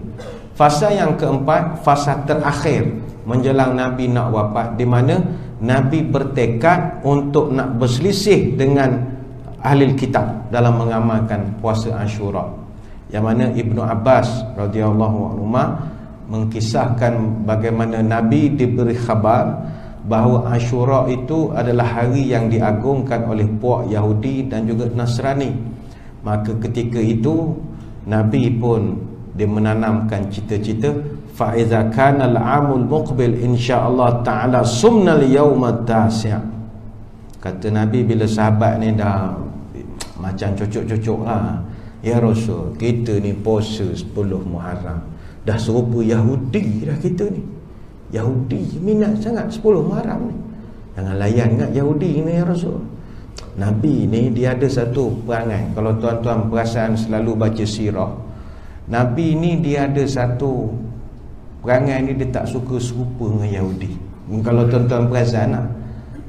Fasa yang keempat, fasa terakhir menjelang Nabi nak wafat, di mana Nabi bertekad untuk nak berselisih dengan ahli kitab dalam mengamalkan puasa Ashura. Yang mana Ibnu Abbas radhiyallahu anhu mengkisahkan bagaimana Nabi diberi khabar bahawa Ashura itu adalah hari yang diagungkan oleh puak Yahudi dan juga Nasrani. Maka ketika itu Nabi pun dia menanamkan cita-cita, fa iza kana al-amul muqbil insyaallah taala sumna al-yawma at-tasi'. Kata Nabi bila sahabat ni dah macam cocok-cocok lah, ya Rasul, kita ni puasa 10 Muharram dah serupa Yahudi dah kita ni. Yahudi minat sangat 10 Muharram ni. Jangan layan ingat Yahudi ni ya Rasul. Nabi ni dia ada satu perangai. Kalau tuan-tuan perasan selalu baca sirah, Nabi ni dia ada satu perangai ni, dia tak suka serupa dengan Yahudi. Kalau tuan-tuan perasan lah,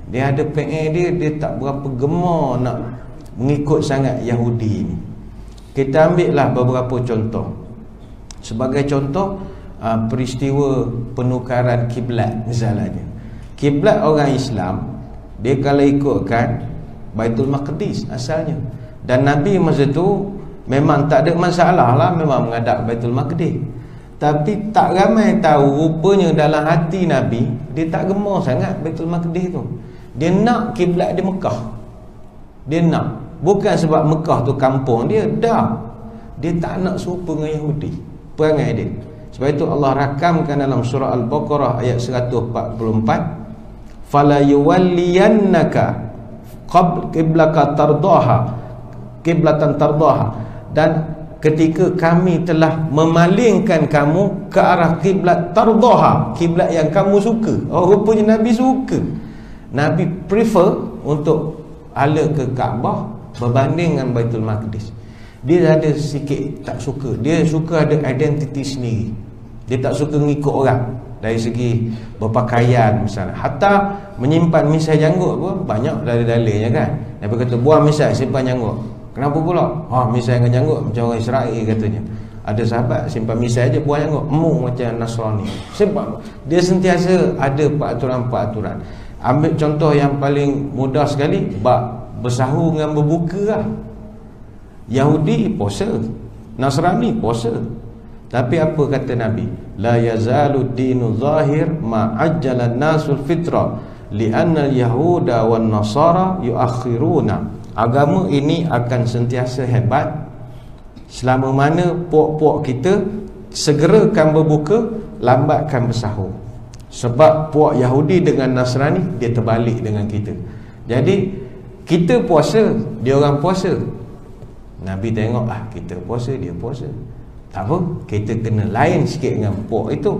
dia ada perangai dia tak berapa gemar nak mengikut sangat Yahudi ni. Kita ambil lah beberapa contoh. Sebagai contoh, peristiwa penukaran kiblat misalnya. Kiblat orang Islam, dia kalau ikutkan Baitul Maqdis asalnya, dan Nabi masa tu memang tak ada masalah lah, memang menghadap Baitul Maqdis. Tapi tak ramai tahu rupanya dalam hati Nabi, dia tak gemar sangat Baitul Maqdis tu. Dia nak kiblat di Mekah. Dia nak, bukan sebab Mekah tu kampung dia, dah dia tak nak serupa dengan Yahudi perangai dia. Sebab itu Allah rakamkan dalam surah Al-Baqarah ayat 144, fala yuwalliyannaka qiblaka tardaha, qiblatan tardaha, dan ketika kami telah memalingkan kamu ke arah kiblat tardaha, kiblat yang kamu suka. Oh, rupanya Nabi suka. Nabi prefer untuk hala ke Kaabah berbanding dengan Baitul Maqdis. Dia ada sikit tak suka. Dia suka ada identiti sendiri. Dia tak suka ngikut orang dari segi berpakaian misalnya. Hatta menyimpan misai janggut pun banyak dalil-dalilnya kan. Nabi kata buang misai, simpan janggut. Kenapa pula? Misai dengan janggut macam orang Israel katanya. Ada sahabat simpan misai aja, buang janggut, macam Nasrani. Sebab dia sentiasa ada peraturan-peraturan. Ambil contoh yang paling mudah sekali, bab bersahur dengan berbuka lah. Yahudi puasa, Nasrani puasa. Tapi apa kata Nabi? La yazalu dinu zahir ma'ajjalan nasul fitra li'anna al-yahuda wan nasara yuakhiruna. Agama ini akan sentiasa hebat selama mana puak-puak kita segerakan berbuka, lambatkan bersahur. Sebab puak Yahudi dengan Nasrani, dia terbalik dengan kita. Jadi kita puasa, dia orang puasa. Nabi tengok kita puasa, dia puasa. Tak apa, kita kena lain sikit dengan puak itu.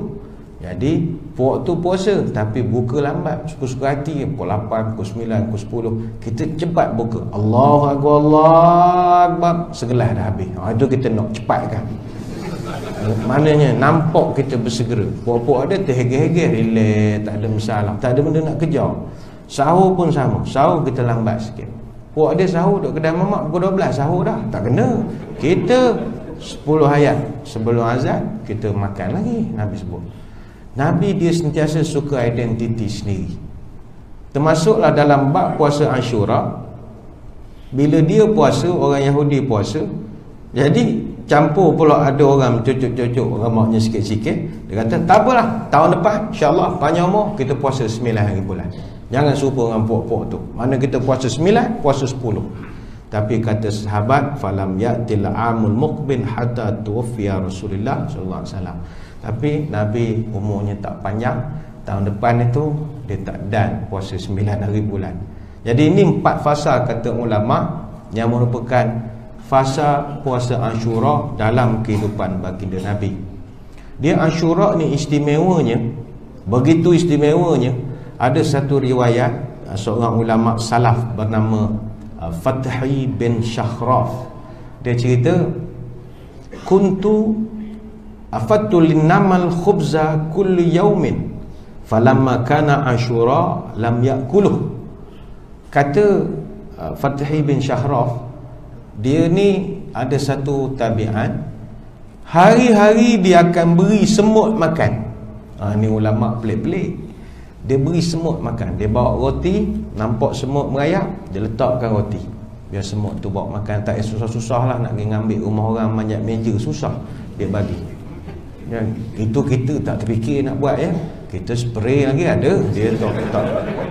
Jadi puak tu puasa tapi buka lambat, suka-suka hati, pukul 8, pukul 9, pukul 10. Kita cepat buka, Allahu Akbar, Allahu Akbar, segelas dah habis. Itu kita nak cepatkan. Maknanya nampak kita bersegera. Puak-puak ada terhege-hege, relax, tak ada masalah, tak ada benda nak kejar. Sahur pun sama, sahur kita lambat sikit. Puak dia sahur duduk kedai mamak pukul 12, sahur dah, tak kena. Kita 10 ayat sebelum azan kita makan lagi. Nabi sebut, Nabi dia sentiasa suka identiti sendiri. Termasuklah dalam bab puasa Ashura. Bila dia puasa, orang Yahudi puasa, jadi campur pula ada orang cucuk-cucuk ramaknya sikit-sikit. Dia kata tak apalah, tahun depan insyaAllah panjang umur kita puasa 9 hari bulan. Jangan serupa dengan puak-puak tu. Mana kita puasa 9, puasa 10. Tapi kata sahabat, falam ya'til amul muqbil hatta tuwaffiya Rasulullah sallallahu alaihi wasallam. Tapi Nabi umurnya tak panjang. Tahun depan itu dia tak dan puasa 9 hari bulan. Jadi ini 4 fasa kata ulama yang merupakan fasa puasa Ashura dalam kehidupan baginda Nabi. Dia Ashura ni istimewanya, begitu istimewanya. Ada satu riwayat seorang ulama salaf bernama Fathi bin Shakhraf. Dia cerita, kuntu afattu linnamal khubza kulli yaumin falamma kana Ashura lam yakuluh. Kata Fathi bin Shakhraf, dia ni ada satu tabiat, hari-hari dia akan beri semut makan. Ni ulama pelik-pelik. Dia beri semut makan. Dia bawa roti, nampak semut merayap, dia letakkan roti, biar semut tu bawa makan. Tak susah-susah lah nak pergi ambil rumah orang manjat meja, susah. Dia bagi ya, itu kita tak terfikir nak buat ya. Kita spray lagi ada. Dia tak.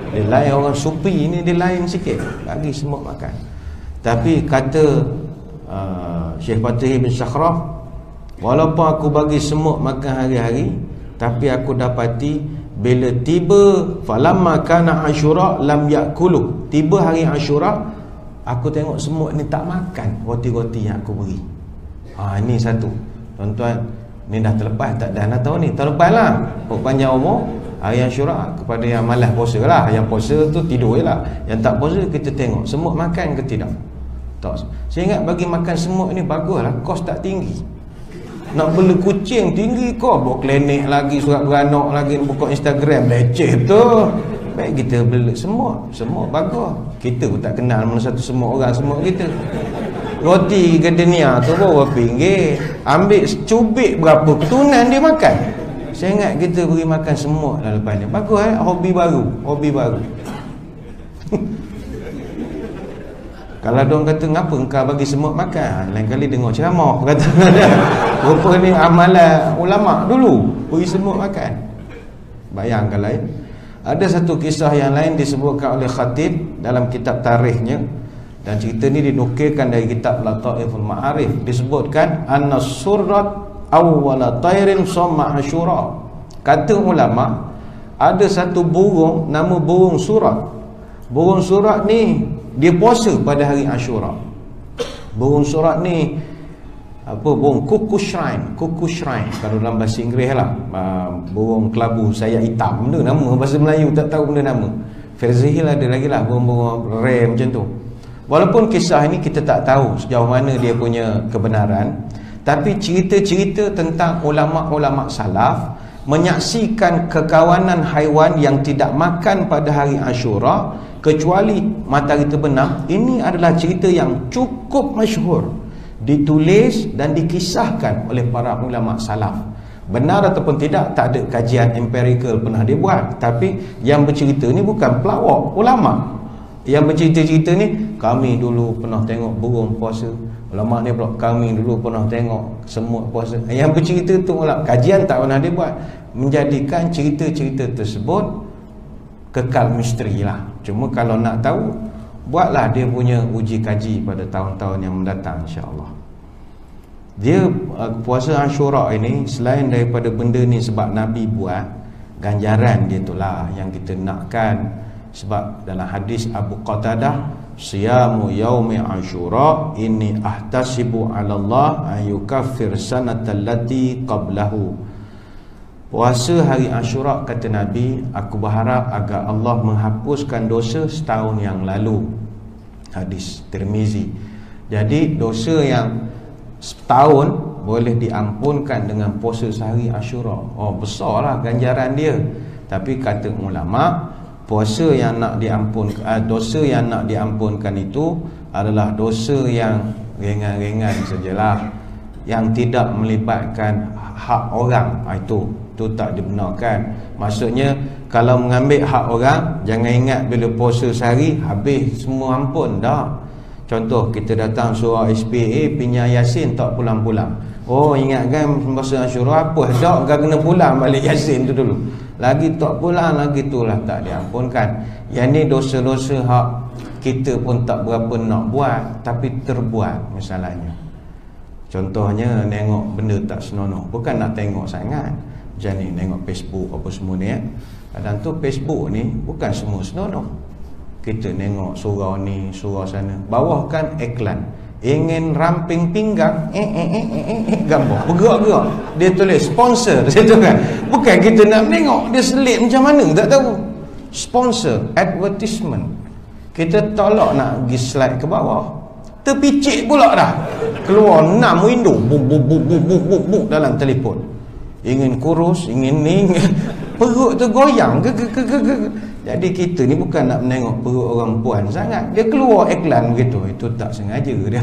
Dia lain orang supi ni, dia lain sikit, bagi semut makan. Tapi kata Syekh Fathi bin Shakhraf, walaupun aku bagi semut makan hari-hari, tapi aku dapati bila tiba falamma kana Ashura lam yakulu, tiba hari Ashura, aku tengok semut ni tak makan roti-roti yang aku beri. Ini satu. Tuan-tuan, ni dah terlepas tak dah nak tahu ni, tahun lepas lah, panjang umur. hari Ashura kepada yang malas puasa lah. Yang puasa tu tidur je lah. Yang tak puasa kita tengok semut makan ke tidak. Tak. Saya ingat bagi makan semut ni bagus lah, kos tak tinggi. Nak beli kucing tinggi kos, buat klinik lagi, surat beranak lagi, buka Instagram, leceh tu. Baik kita beli semut. Semut bagus. Kita pun tak kenal mana satu semut orang semut kita. Roti gardenia tu berapa ringgit, ambil cubit berapa ketunan dia makan. Saya ingat kita beri makan semut lah lepas ni. Bagus hobi baru. Kalau diorang kata ngapa engkau bagi semut makan, lain kali dengar ceramah kata. Rupa ni amalan ulama dulu, beri semut makan. Bayangkan lain. Ada satu kisah yang lain disebutkan oleh Khatib dalam kitab tarikhnya, dan cerita ni dinukilkan dari kitab Lataiful Ma'arif. Disebutkan anna surrat awwala tairin somma Ashura. Kata ulama, ada satu burung nama burung surat. Burung surat ni dia puasa pada hari Ashura. Burung surat ni burung cuckoo shrine kalau dalam bahasa Inggeris lah. Burung kelabu sayap hitam, benda nama bahasa Melayu tak tahu benda nama. Ferzihil ada lagi lah burung-burung rare macam tu. Walaupun kisah ini kita tak tahu sejauh mana dia punya kebenaran, tapi cerita-cerita tentang ulama-ulama salaf menyaksikan kekawanan haiwan yang tidak makan pada hari Ashura kecuali matahari terbenam. Ini adalah cerita yang cukup masyhur, ditulis dan dikisahkan oleh para ulama salaf. Benar ataupun tidak, tak ada kajian empirikal pernah dibuat. Tapi yang bercerita ni bukan pelawak ulama. Yang bercerita-cerita ni, kami dulu pernah tengok burung puasa. Ulama ni pula, kami dulu pernah tengok semut puasa. Yang bercerita tu ulama, kajian tak pernah dibuat, menjadikan cerita-cerita tersebut kekal misteri lah. Cuma kalau nak tahu, buatlah dia punya uji kaji pada tahun-tahun yang mendatang, insya-Allah. Dia puasa Ashura ini, selain daripada benda ni sebab Nabi buat, ganjaran dia itulah yang kita nakkan. Sebab dalam hadis Abu Qatadah, siyamu yaumi Ashura inni ahtasibu 'ala Allah an yukaffir sanatal lati qablahu. Puasa hari Ashura, kata Nabi, aku berharap agar Allah menghapuskan dosa setahun yang lalu. Hadis Tirmizi. Jadi dosa yang setahun boleh diampunkan dengan puasa sehari Ashura. Oh, besarlah ganjaran dia. Tapi kata ulama, puasa yang nak diampunkan, dosa yang nak diampunkan itu adalah dosa yang ringan-ringan sajalah, yang tidak melibatkan hak orang. Itu tak dibenarkan. Maksudnya kalau mengambil hak orang, jangan ingat bila puasa sehari habis semua ampun, dah. Contoh kita datang surau SPA pinya Yasin tak pulang-pulang. Oh, ingatkan puasa Ashura apa dak kena pulang balik Yasin tu dulu. Lagi tak pulang lagi itulah tak diampunkan. Yang ni dosa-dosa hak kita pun tak berapa nak buat tapi terbuat masalahnya. Contohnya nengok benda tak senonoh, bukan nak tengok sangat. Macam ni tengok Facebook apa semua ni Kadang tu Facebook ni bukan semua senonoh. Kita tengok surau ni, surau sana, bawah kan iklan. Ingin ramping pinggang, gambar bergerak-gerak. Dia tulis sponsor situ kan. Bukan kita nak tengok, dia selit macam mana tak tahu. Sponsor, advertisement. Kita tolak nak pergi slide ke bawah, terpicit pula dah. Keluar 6 window buk dalam telefon. Ingin kurus, ingin ni, perut tu goyang. Jadi kita ni bukan nak menengok perut orang puan sangat. Dia keluar iklan begitu. Itu tak sengaja dia.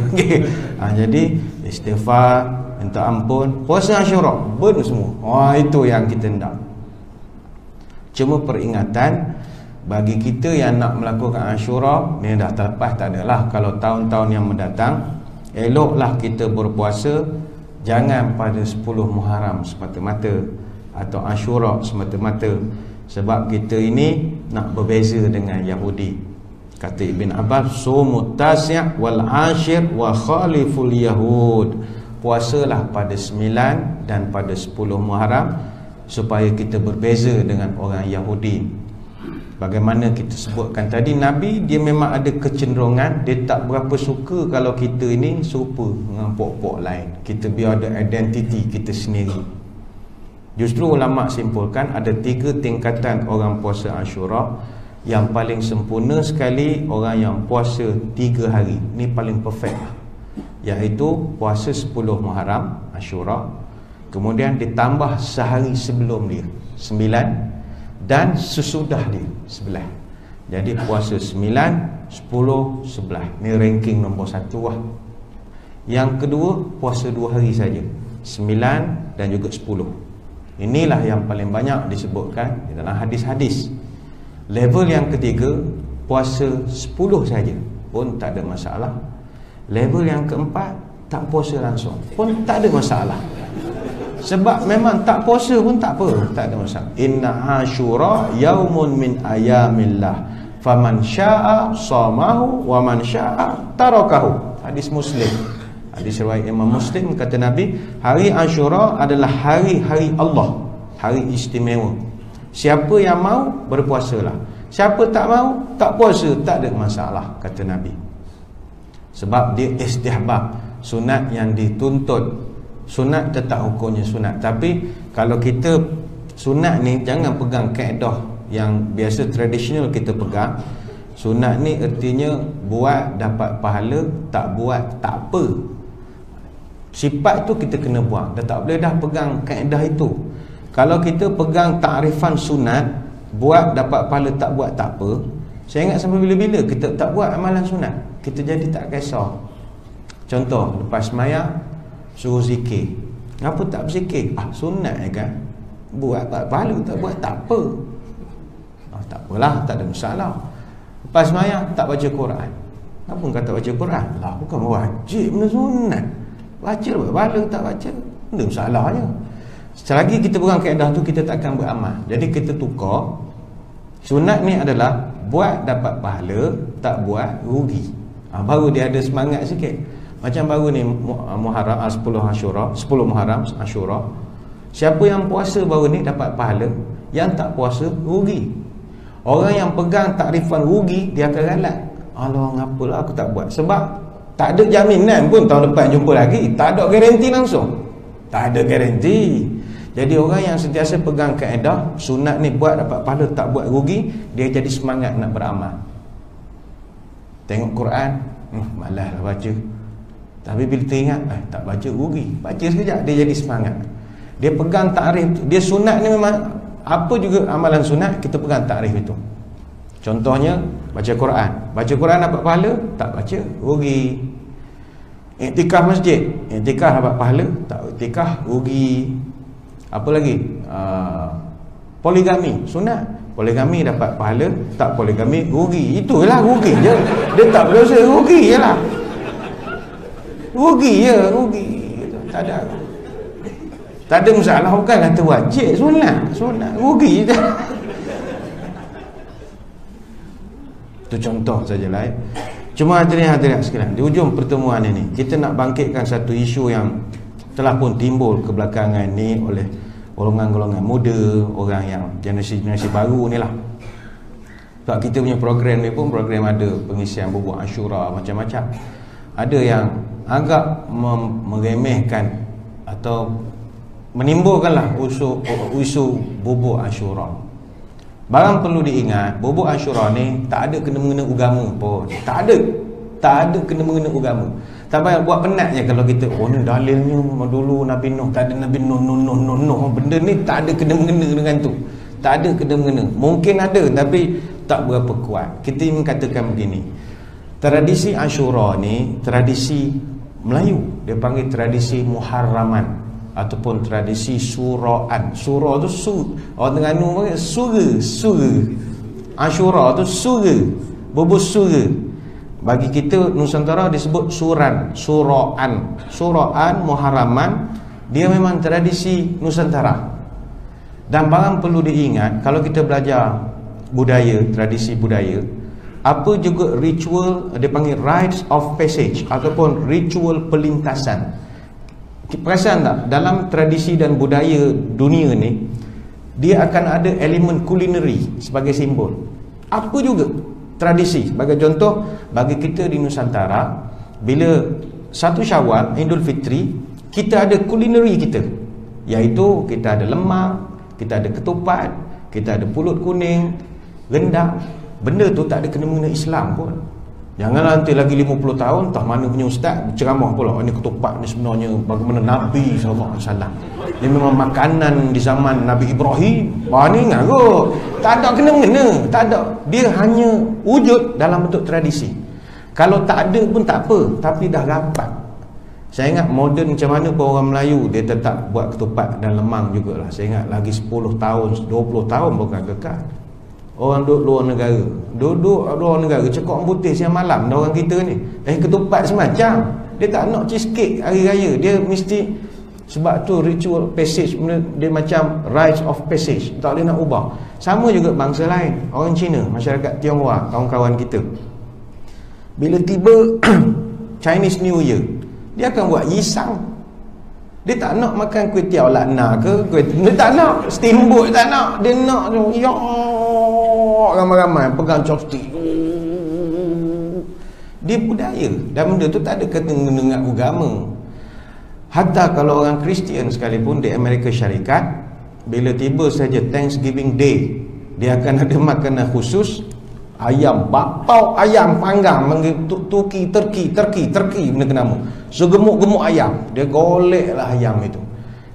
Jadi istighfar, minta ampun, puasa Ashura, burn semua. Itu yang kita nak. Cuma peringatan bagi kita yang nak melakukan Ashura ni dah terlepas tak adalah. Kalau tahun-tahun yang mendatang, eloklah kita berpuasa jangan pada 10 Muharram semata-mata atau Ashura semata-mata. Sebab kita ini nak berbeza dengan Yahudi. Kata Ibn Abbas, sumut tasi' wal ashir wa khaliful yahud. Puasalah pada 9 dan pada 10 Muharram supaya kita berbeza dengan orang Yahudi. Bagaimana kita sebutkan tadi, Nabi dia memang ada kecenderungan, dia tak berapa suka kalau kita ini serupa dengan pok-pok lain. Kita biar ada identiti kita sendiri. Justru ulama simpulkan ada 3 tingkatan orang puasa Ashura. Yang paling sempurna sekali orang yang puasa 3 hari. Ini paling perfect, iaitu puasa 10 Muharram Ashura, kemudian ditambah sehari sebelum dia 9, dan sesudah dia 11. Jadi puasa 9, 10, 11. Ini ranking nombor 1 lah. Yang kedua, puasa 2 hari saja, 9 dan juga 10. Inilah yang paling banyak disebutkan di dalam hadis-hadis. Level yang ketiga, puasa 10 saja pun tak ada masalah. Level yang keempat, tak puasa langsung pun tak ada masalah. Sebab memang tak puasa pun tak apa, tak ada masalah. Inna Ashura yaumun min ayamillah, faman syaa shamahu wa man syaa tarakahu. Hadis Muslim. Hadis riwayat Imam Muslim, kata Nabi, hari Ashura adalah hari-hari Allah, hari istimewa. Siapa yang mau, berpuasalah. Siapa tak mau, tak puasa, tak ada masalah, kata Nabi. Sebab dia istihbab, sunat yang dituntut. Sunat tetap hukumnya sunat. Tapi kalau kita sunat ni, jangan pegang kaedah yang biasa tradisional kita pegang. Sunat ni artinya buat dapat pahala, tak buat tak apa. Sifat tu kita kena buang. Dah tak boleh dah pegang kaedah itu. Kalau kita pegang takrifan sunat, buat dapat pahala, tak buat tak apa, saya ingat sampai bila-bila kita tak buat amalan sunat, kita jadi tak kisah. Contoh, lepas sembahyang suruh zikir, apa tak berzikir? Sunat kan, buat dapat pahala, tak buat tak apa. Tak apalah, tak ada masalah. Lepas sembahyang tak baca Quran, apa kata baca Quran? Lah, bukan wajib, benda sunat. Baca pahala, tak baca, benda masalahnya. Selagi kita pegang kaedah tu, kita takkan beramal. Jadi kita tukar. Sunat ni adalah buat dapat pahala, tak buat rugi. Baru dia ada semangat sikit. Macam baru ni Muharram 10 Ashura, 10 Muharram Ashura. Siapa yang puasa baru ni dapat pahala, yang tak puasa rugi. Orang yang pegang takrifan rugi, dia akan ralat. Alah, ngapalah aku tak buat. Sebab tak ada jaminan pun tahun depan jumpa lagi. Tak ada garanti langsung. Tak ada garanti. Jadi orang yang sentiasa pegang kaedah sunat ni buat dapat pahala, tak buat rugi, dia jadi semangat nak beramal. Tengok Quran, malas lah baca. Tapi bila teringat, tak baca rugi. Baca sekejap, dia jadi semangat. Dia pegang takrif tu. Dia sunat ni memang, apa juga amalan sunat, kita pegang takrif itu. Contohnya, baca Quran. Baca Quran dapat pahala, tak baca rugi. Iktikaf masjid, iktikaf dapat pahala, tak iktikaf rugi. Apa lagi? Poligami, sunat. Poligami dapat pahala, tak poligami rugi. Itulah rugi je. Dia tak berdosa, rugi je lah. Rugi je, rugi. Tak ada masalah. Bukan kata wajib, sunat. Sunat, rugi je. Itu contoh sajalah. Cuma hadirin sekalian, di ujung pertemuan ini kita nak bangkitkan satu isu yang telah pun timbul kebelakangan ni oleh golongan-golongan muda, orang yang generasi baru ni lah. Sebab kita punya program ni pun program ada pengisian bubuk Ashura macam-macam. Ada yang agak meremehkan atau menimbulkanlah isu bubuk Ashura. Barang perlu diingat, bubuk Ashura ni tak ada kena-mengena agama pun. Tak ada kena-mengena agama. Tak payah buat penat je kalau kita, ni dalilnya dulu Nabi Nuh, tak ada Nabi Nuh. Benda ni tak ada kena-mengena dengan tu. Tak ada kena-mengena. Mungkin ada tapi tak berapa kuat. Kita ingin katakan begini, tradisi Ashura ni tradisi Melayu. Dia panggil tradisi Muharraman ataupun tradisi suraan. Surah tu orang Terengganu panggil sura. Ashura tu sura, bubuk sura. Bagi kita Nusantara disebut suraan. Suraan, Muharraman, dia memang tradisi Nusantara. Dan barang perlu diingat, kalau kita belajar budaya, tradisi budaya, apa juga ritual, dia panggil rites of passage ataupun ritual pelintasan. Perasan tak, dalam tradisi dan budaya dunia ni, dia akan ada elemen culinary sebagai simbol. Apa juga tradisi. Sebagai contoh, bagi kita di Nusantara, bila 1 Syawal, Idul Fitri, kita ada culinary kita. Iaitu kita ada lemak, kita ada ketupat, kita ada pulut kuning, rendang. Benda tu tak ada kena-mengena Islam pun. Janganlah nanti lagi 50 tahun entah mana punya ustaz ceramah pula ini ketupat ni sebenarnya bagaimana Nabi SAW. Dia memang makanan di zaman Nabi Ibrahim. Wah ni ingat kot. Tak ada kena-mengena, tak ada. Dia hanya wujud dalam bentuk tradisi. Kalau tak ada pun tak apa, tapi dah rapat. Saya ingat moden macam mana pun orang Melayu dia tetap buat ketupat dan lemang jugalah. Saya ingat lagi 10 tahun, 20 tahun bukan kekal. Orang duduk luar negara, duduk luar negara cekok putih siang malam dah orang kita ni. Ketupat semacam. Dia tak nak cheesecake hari raya. Dia mesti, sebab tu ritual passage dia macam rites of passage, tak boleh nak ubah. Sama juga bangsa lain, orang Cina, masyarakat Tionghoa, kawan-kawan kita. Bila tiba Chinese New Year, dia akan buat yisang. Dia tak nak makan kuih tiaw lakna ke dia tak nak, steamboat tak nak. Dia nak ya ramai-ramai pegang chopstick. Dia budaya dan benda tu tak ada kata dengan agama. Hatta kalau orang Kristian sekalipun di Amerika Syarikat, bila tiba saja Thanksgiving Day, dia akan ada makanan khusus, ayam bakpao, ayam panggang, turki benda nama. So gemuk-gemuk ayam, dia goleklah ayam itu.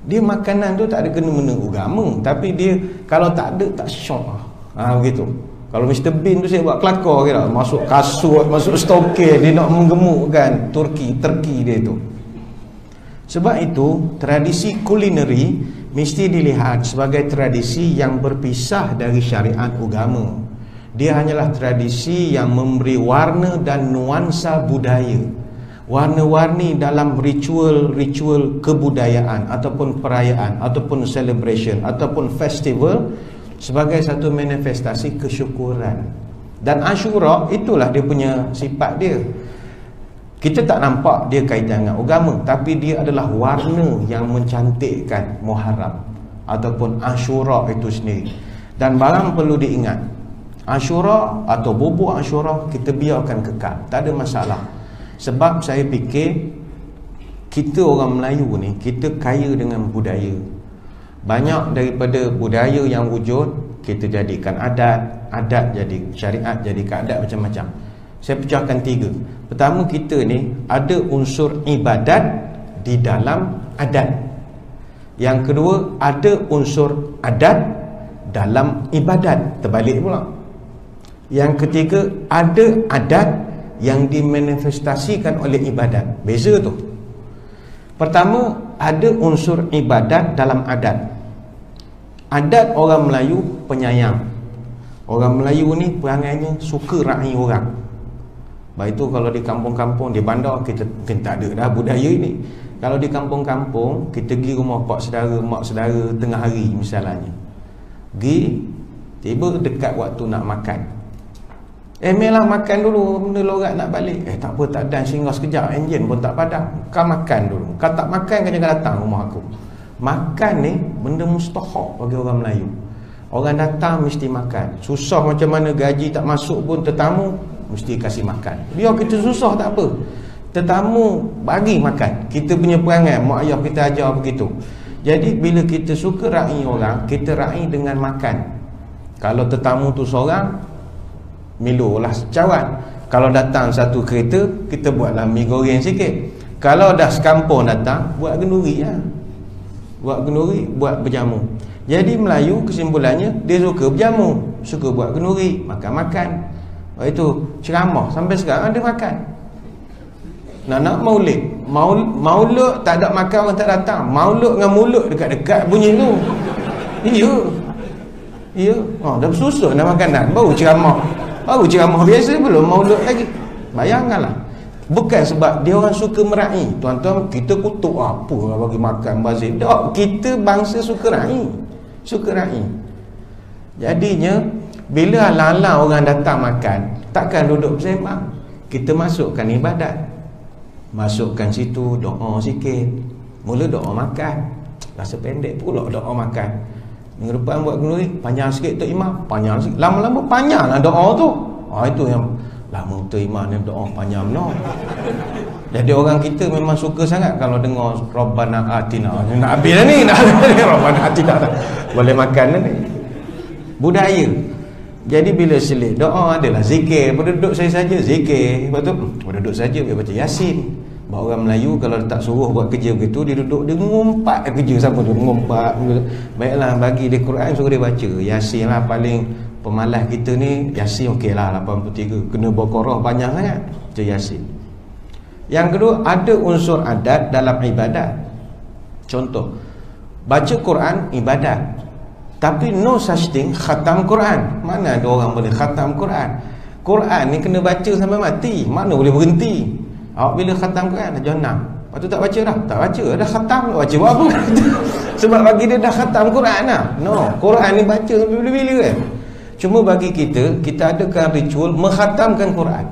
Dia makanan tu tak ada kena-mengena agama, tapi dia kalau tak ada tak syok. Begitu. Kalau Mr. Bean tu saya buat kelakar kira, masuk kasut, masuk stoker, dia nak menggemukkan turki dia tu. Sebab itu tradisi kulineri mesti dilihat sebagai tradisi yang berpisah dari syariat agama. Dia hanyalah tradisi yang memberi warna dan nuansa budaya, warna-warni dalam ritual kebudayaan ataupun perayaan ataupun celebration ataupun festival sebagai satu manifestasi kesyukuran. Dan Ashura itulah dia punya sifat dia. Kita tak nampak dia kaitan dengan agama, tapi dia adalah warna yang mencantikkan Muharram ataupun Ashura itu sendiri. Dan barang perlu diingat, Ashura atau bubuk Ashura kita biarkan kekal, tak ada masalah. Sebab saya fikir kita orang Melayu ni, kita kaya dengan budaya. Banyak daripada budaya yang wujud kita jadikan adat jadi syariat, jadi keadat macam-macam. Saya pecahkan 3. Pertama, kita ni ada unsur ibadat di dalam adat. Yang kedua, ada unsur adat dalam ibadat. Terbalik pula. Yang ketiga, ada adat yang dimanifestasikan oleh ibadat. Beza tu. Pertama, ada unsur ibadat dalam adat. Adat orang Melayu penyayang. Orang Melayu ni perangainya suka raih orang. Baik itu kalau di kampung-kampung, di bandar kita mungkin tak ada dah budaya ini. Kalau di kampung-kampung, kita pergi rumah pak saudara, mak saudara tengah hari misalnya. Pergi, tiba dekat waktu nak makan. Melah makan dulu, benda lorat nak balik. Tak apa, tak dan singgah sekejap, enjin pun tak padam. Kau makan dulu. Kau tak makan, kau jangan datang rumah aku. Makan ni benda mustahak bagi orang Melayu. Orang datang mesti makan. Susah macam mana gaji tak masuk pun, tetamu mesti kasih makan. Biar kita susah tak apa, tetamu bagi makan. Kita punya perangai mak ayah kita ajar begitu. Jadi bila kita suka raih orang, kita raih dengan makan. Kalau tetamu tu seorang, Milo lah cawan. Kalau datang satu kereta, kita buatlah mi goreng sikit. Kalau dah sekampung datang, buat kenduri lah. Buat kenduri, buat berjamu. Jadi Melayu kesimpulannya, dia suka berjamu, suka buat kenduri, makan-makan. Lepas itu ceramah, sampai sekarang ada makan. Nak maulid, maulud tak ada makan, orang tak datang. Maulud dengan mulut dekat-dekat bunyi tu. Ya, dah bersusun dah makanan, baru ceramah biasa, belum maulud lagi. Bayangkanlah. Bukan sebab dia orang suka meraih. Tuan-tuan, kita kutuk apa lah bagi makan bazir. Tak, kita bangsa suka raih. Jadinya bila ala-ala orang datang makan, takkan duduk bersembang. Kita masukkan ibadat, masukkan situ doa sikit. Mula doa makan, rasa pendek pula doa makan. Minggu depan buat kenduri, panjang sikit tu imam, panjang sikit. Lama-lama panjang lah doa tu. Itu yang lama tu imam ni doa panjang no. Jadi orang kita memang suka sangat kalau dengar Rabbana Atina. Nak habis dah ni, nak Rabbana Atina. Boleh makan dah ni. Budaya. Jadi bila selit doa adalah zikir. Berduduk saya saja zikir. Lepas tu berduduk saja dia baca Yasin. Bahawa orang Melayu kalau tak suruh buat kerja begitu, dia duduk, dia ngumpat kerja siapa tu, ngumpat. Baiklah, bagi dia Quran suruh dia baca Yasin lah. Paling pemalas kita ni Yasin okey lah 83. Kena Baqarah banyak sangat baca Yasin. Yang kedua, ada unsur adat dalam ibadat. Contoh, baca Quran ibadat, tapi no such thing khatam Quran. Mana ada orang boleh khatam Quran? Quran ni kena baca sampai mati. Mana boleh berhenti? Awak bila khatam Quran dah jam 6. Lepas tu tak baca dah? Tak baca, dah khatam, tak baca buat apa? Sebab bagi dia dah khatam Quran lah. No, Quran ni baca sampai bila-bila kan. Cuma bagi kita, kita adakan ritual menghatamkan Quran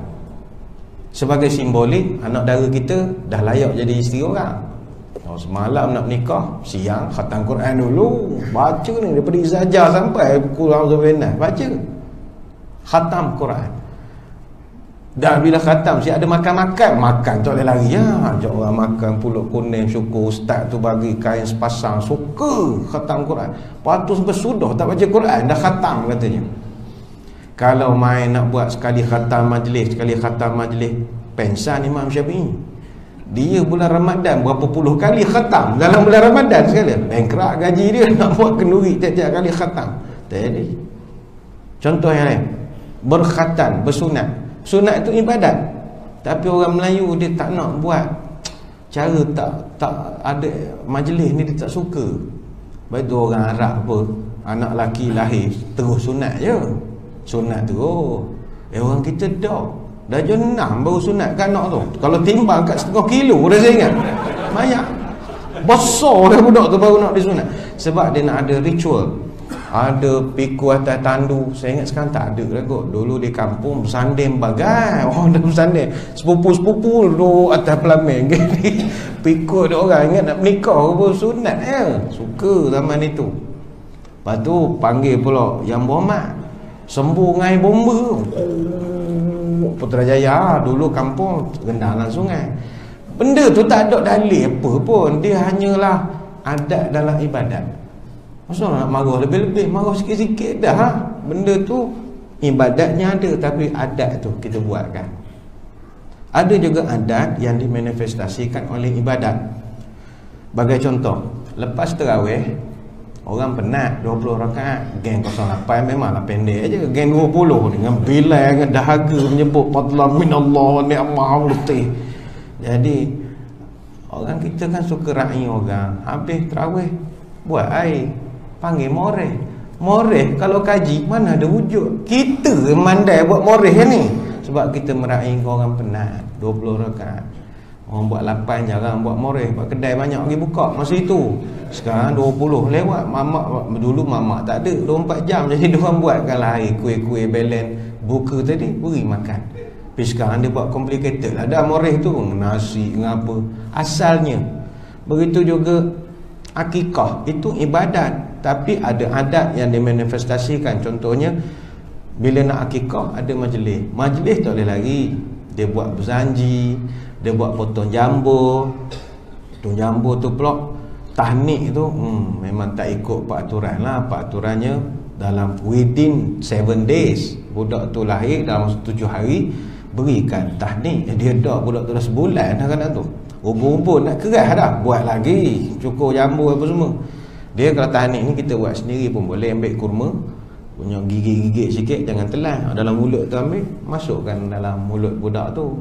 sebagai simbolik anak dara kita dah layak jadi isteri orang. Semalam nak nikah, siang khatam Quran dulu. Baca ni daripada Izajah sampai kurang Zubainah, baca khatam Quran. Dan bila khatam, si ada makan-makan, makan tak boleh lari ya. Ajak orang makan pulut kuning, syukur ustaz tu bagi kain sepasang, suka khatam Quran. Lepas tu sampai sudah tak baca Quran, dah khatam katanya. Kalau main nak buat sekali khatam majlis, pensan Imam Syafi'i. Dia bulan Ramadan berapa puluh kali khatam dalam bulan Ramadan sekali. Bengkrak gaji dia nak buat kenduri tiap-tiap kali khatam. Jadi contoh yang lain, berkhatam, bersunat. Sunat itu ibadat, tapi orang Melayu dia tak nak buat cara tak ada majlis ni, dia tak suka. Baik tu orang Arab apa, anak lelaki lahir terus sunat je. Sunat terus. Orang kita dah jam 6 baru sunat kan anak tu. Kalau timbang kat 0,5 kilo dah saya ingat. Banyak. Besar dah budak tu baru nak disunat. Sebab dia nak ada ritual. Ada pikul atas tandu. Saya ingat sekarang tak ada dah kot. Dulu di kampung bersanding bagai. Oh dah bersanding. Sepupu-sepupu duduk atas pelamin. Pikul dia orang ingat nak menikah pun sunat ya. Suka zaman itu. Lepas tu panggil pula Yang Berhormat, sembung air bomba. Putrajaya dulu kampung rendahan sungai. Benda tu tak ada dalil apa pun. Dia hanyalah adat dalam ibadat. Maksudnya nak marah lebih-lebih, marah sikit-sikit dah ha? Benda tu ibadatnya ada, tapi adat tu kita buatkan. Ada juga adat yang dimanifestasikan oleh ibadat. Bagai contoh, lepas tarawih, orang penat 20 rakaat, geng 08 memanglah pendek aja. Geng 20 dengan bilai, dengan dahaga menyebut fadlan minallah ni'mah lutih. Jadi orang kita kan suka ra'i orang. Habis tarawih buat air, panggil moreh. Moreh kalau kaji mana ada wujud. Kita mandai buat moreh ni. Sebab kita meraih orang penat 20 rakaat. Orang buat 8 jarang buat moreh. Buat kedai banyak pergi buka masa itu. Sekarang 20 lewat. Dulu mamak tak ada 24 jam. Jadi diorang buatkanlah air, kuih-kuih belen buka tadi, beri makan. Tapi sekarang dia buat complicated lah. Ada moreh tu nasi ngapa. Asalnya begitu juga akikah itu ibadat, tapi ada adat yang dimanifestasikan. Contohnya bila nak akikah ada majlis. Majlis tak boleh lari. Dia buat berjanji, dia buat potong jambu. Potong jambu tu pula tahnik tu memang tak ikut peraturan lah. Peraturannya dalam within 7 days. Budak tu lahir dalam 7 hari berikan tahnik. Dia dah budak tu dah sebulan dah kan tu. Ubur-ubur nak keras dah, buat lagi cukur jambu apa semua. Dia kalau tahnik ni kita buat sendiri pun boleh. Ambil kurma, punya gigit-gigit sikit, jangan telan dalam mulut tu, ambil masukkan dalam mulut budak tu.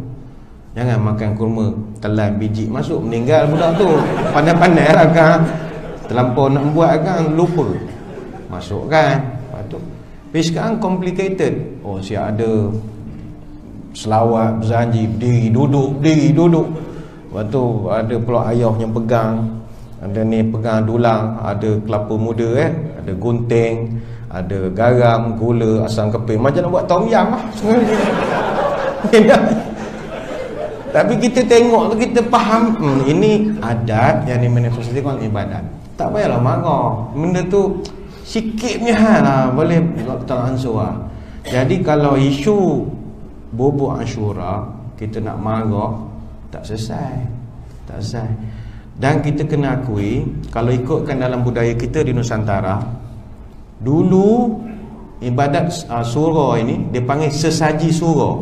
Jangan makan kurma telan biji masuk, meninggal budak tu. Pandai-pandai lah kan, terlampau nak buat kan, lupa masukkan. Lepas tu tapi sekarang complicated. Oh siap ada selawat berjanji, berdiri duduk. Lepas tu ada pula ayah yang pegang, ada ni pegang dulang, ada kelapa muda ada gunting, ada garam, gula, asam keping. Macam nak buat tom yam lah. Tapi kita tengok tu, kita faham ini adat yang dimanifestasikan ibadat. Tak payahlah marah. Benda tu sikit punya hal lah, boleh tak ansur lah. Jadi kalau isu bubuk Ashura kita nak marah, Tak selesai. Tak selesai. Dan kita kena akui, kalau ikutkan dalam budaya kita di Nusantara, dulu ibadat surah ini dia panggil sesaji surah.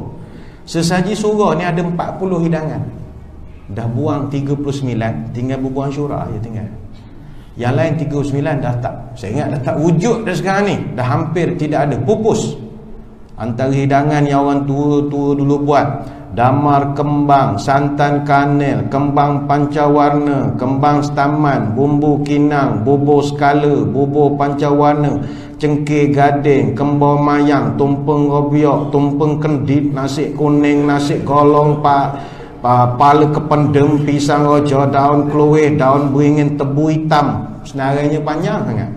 Sesaji surah ni ada 40 hidangan. Dah buang 39, tinggal berbuang syurah je tinggal. Yang lain 39 dah tak. Saya ingat dah tak wujud dah sekarang ni. Dah hampir tidak ada, pupus. Antara hidangan yang orang tua-tua dulu buat, damar kembang, santan kanel, kembang pancawarna, kembang staman, bumbu kinang, bubur skala, bubur pancawarna, cengkeh gading, kembang mayang, tumpeng robiok, tumpeng kendit, nasi kuning, nasi golong, pala kependem, pisang rojo, daun keluih, daun beringin, tebu hitam. Senarainya panjang sangat.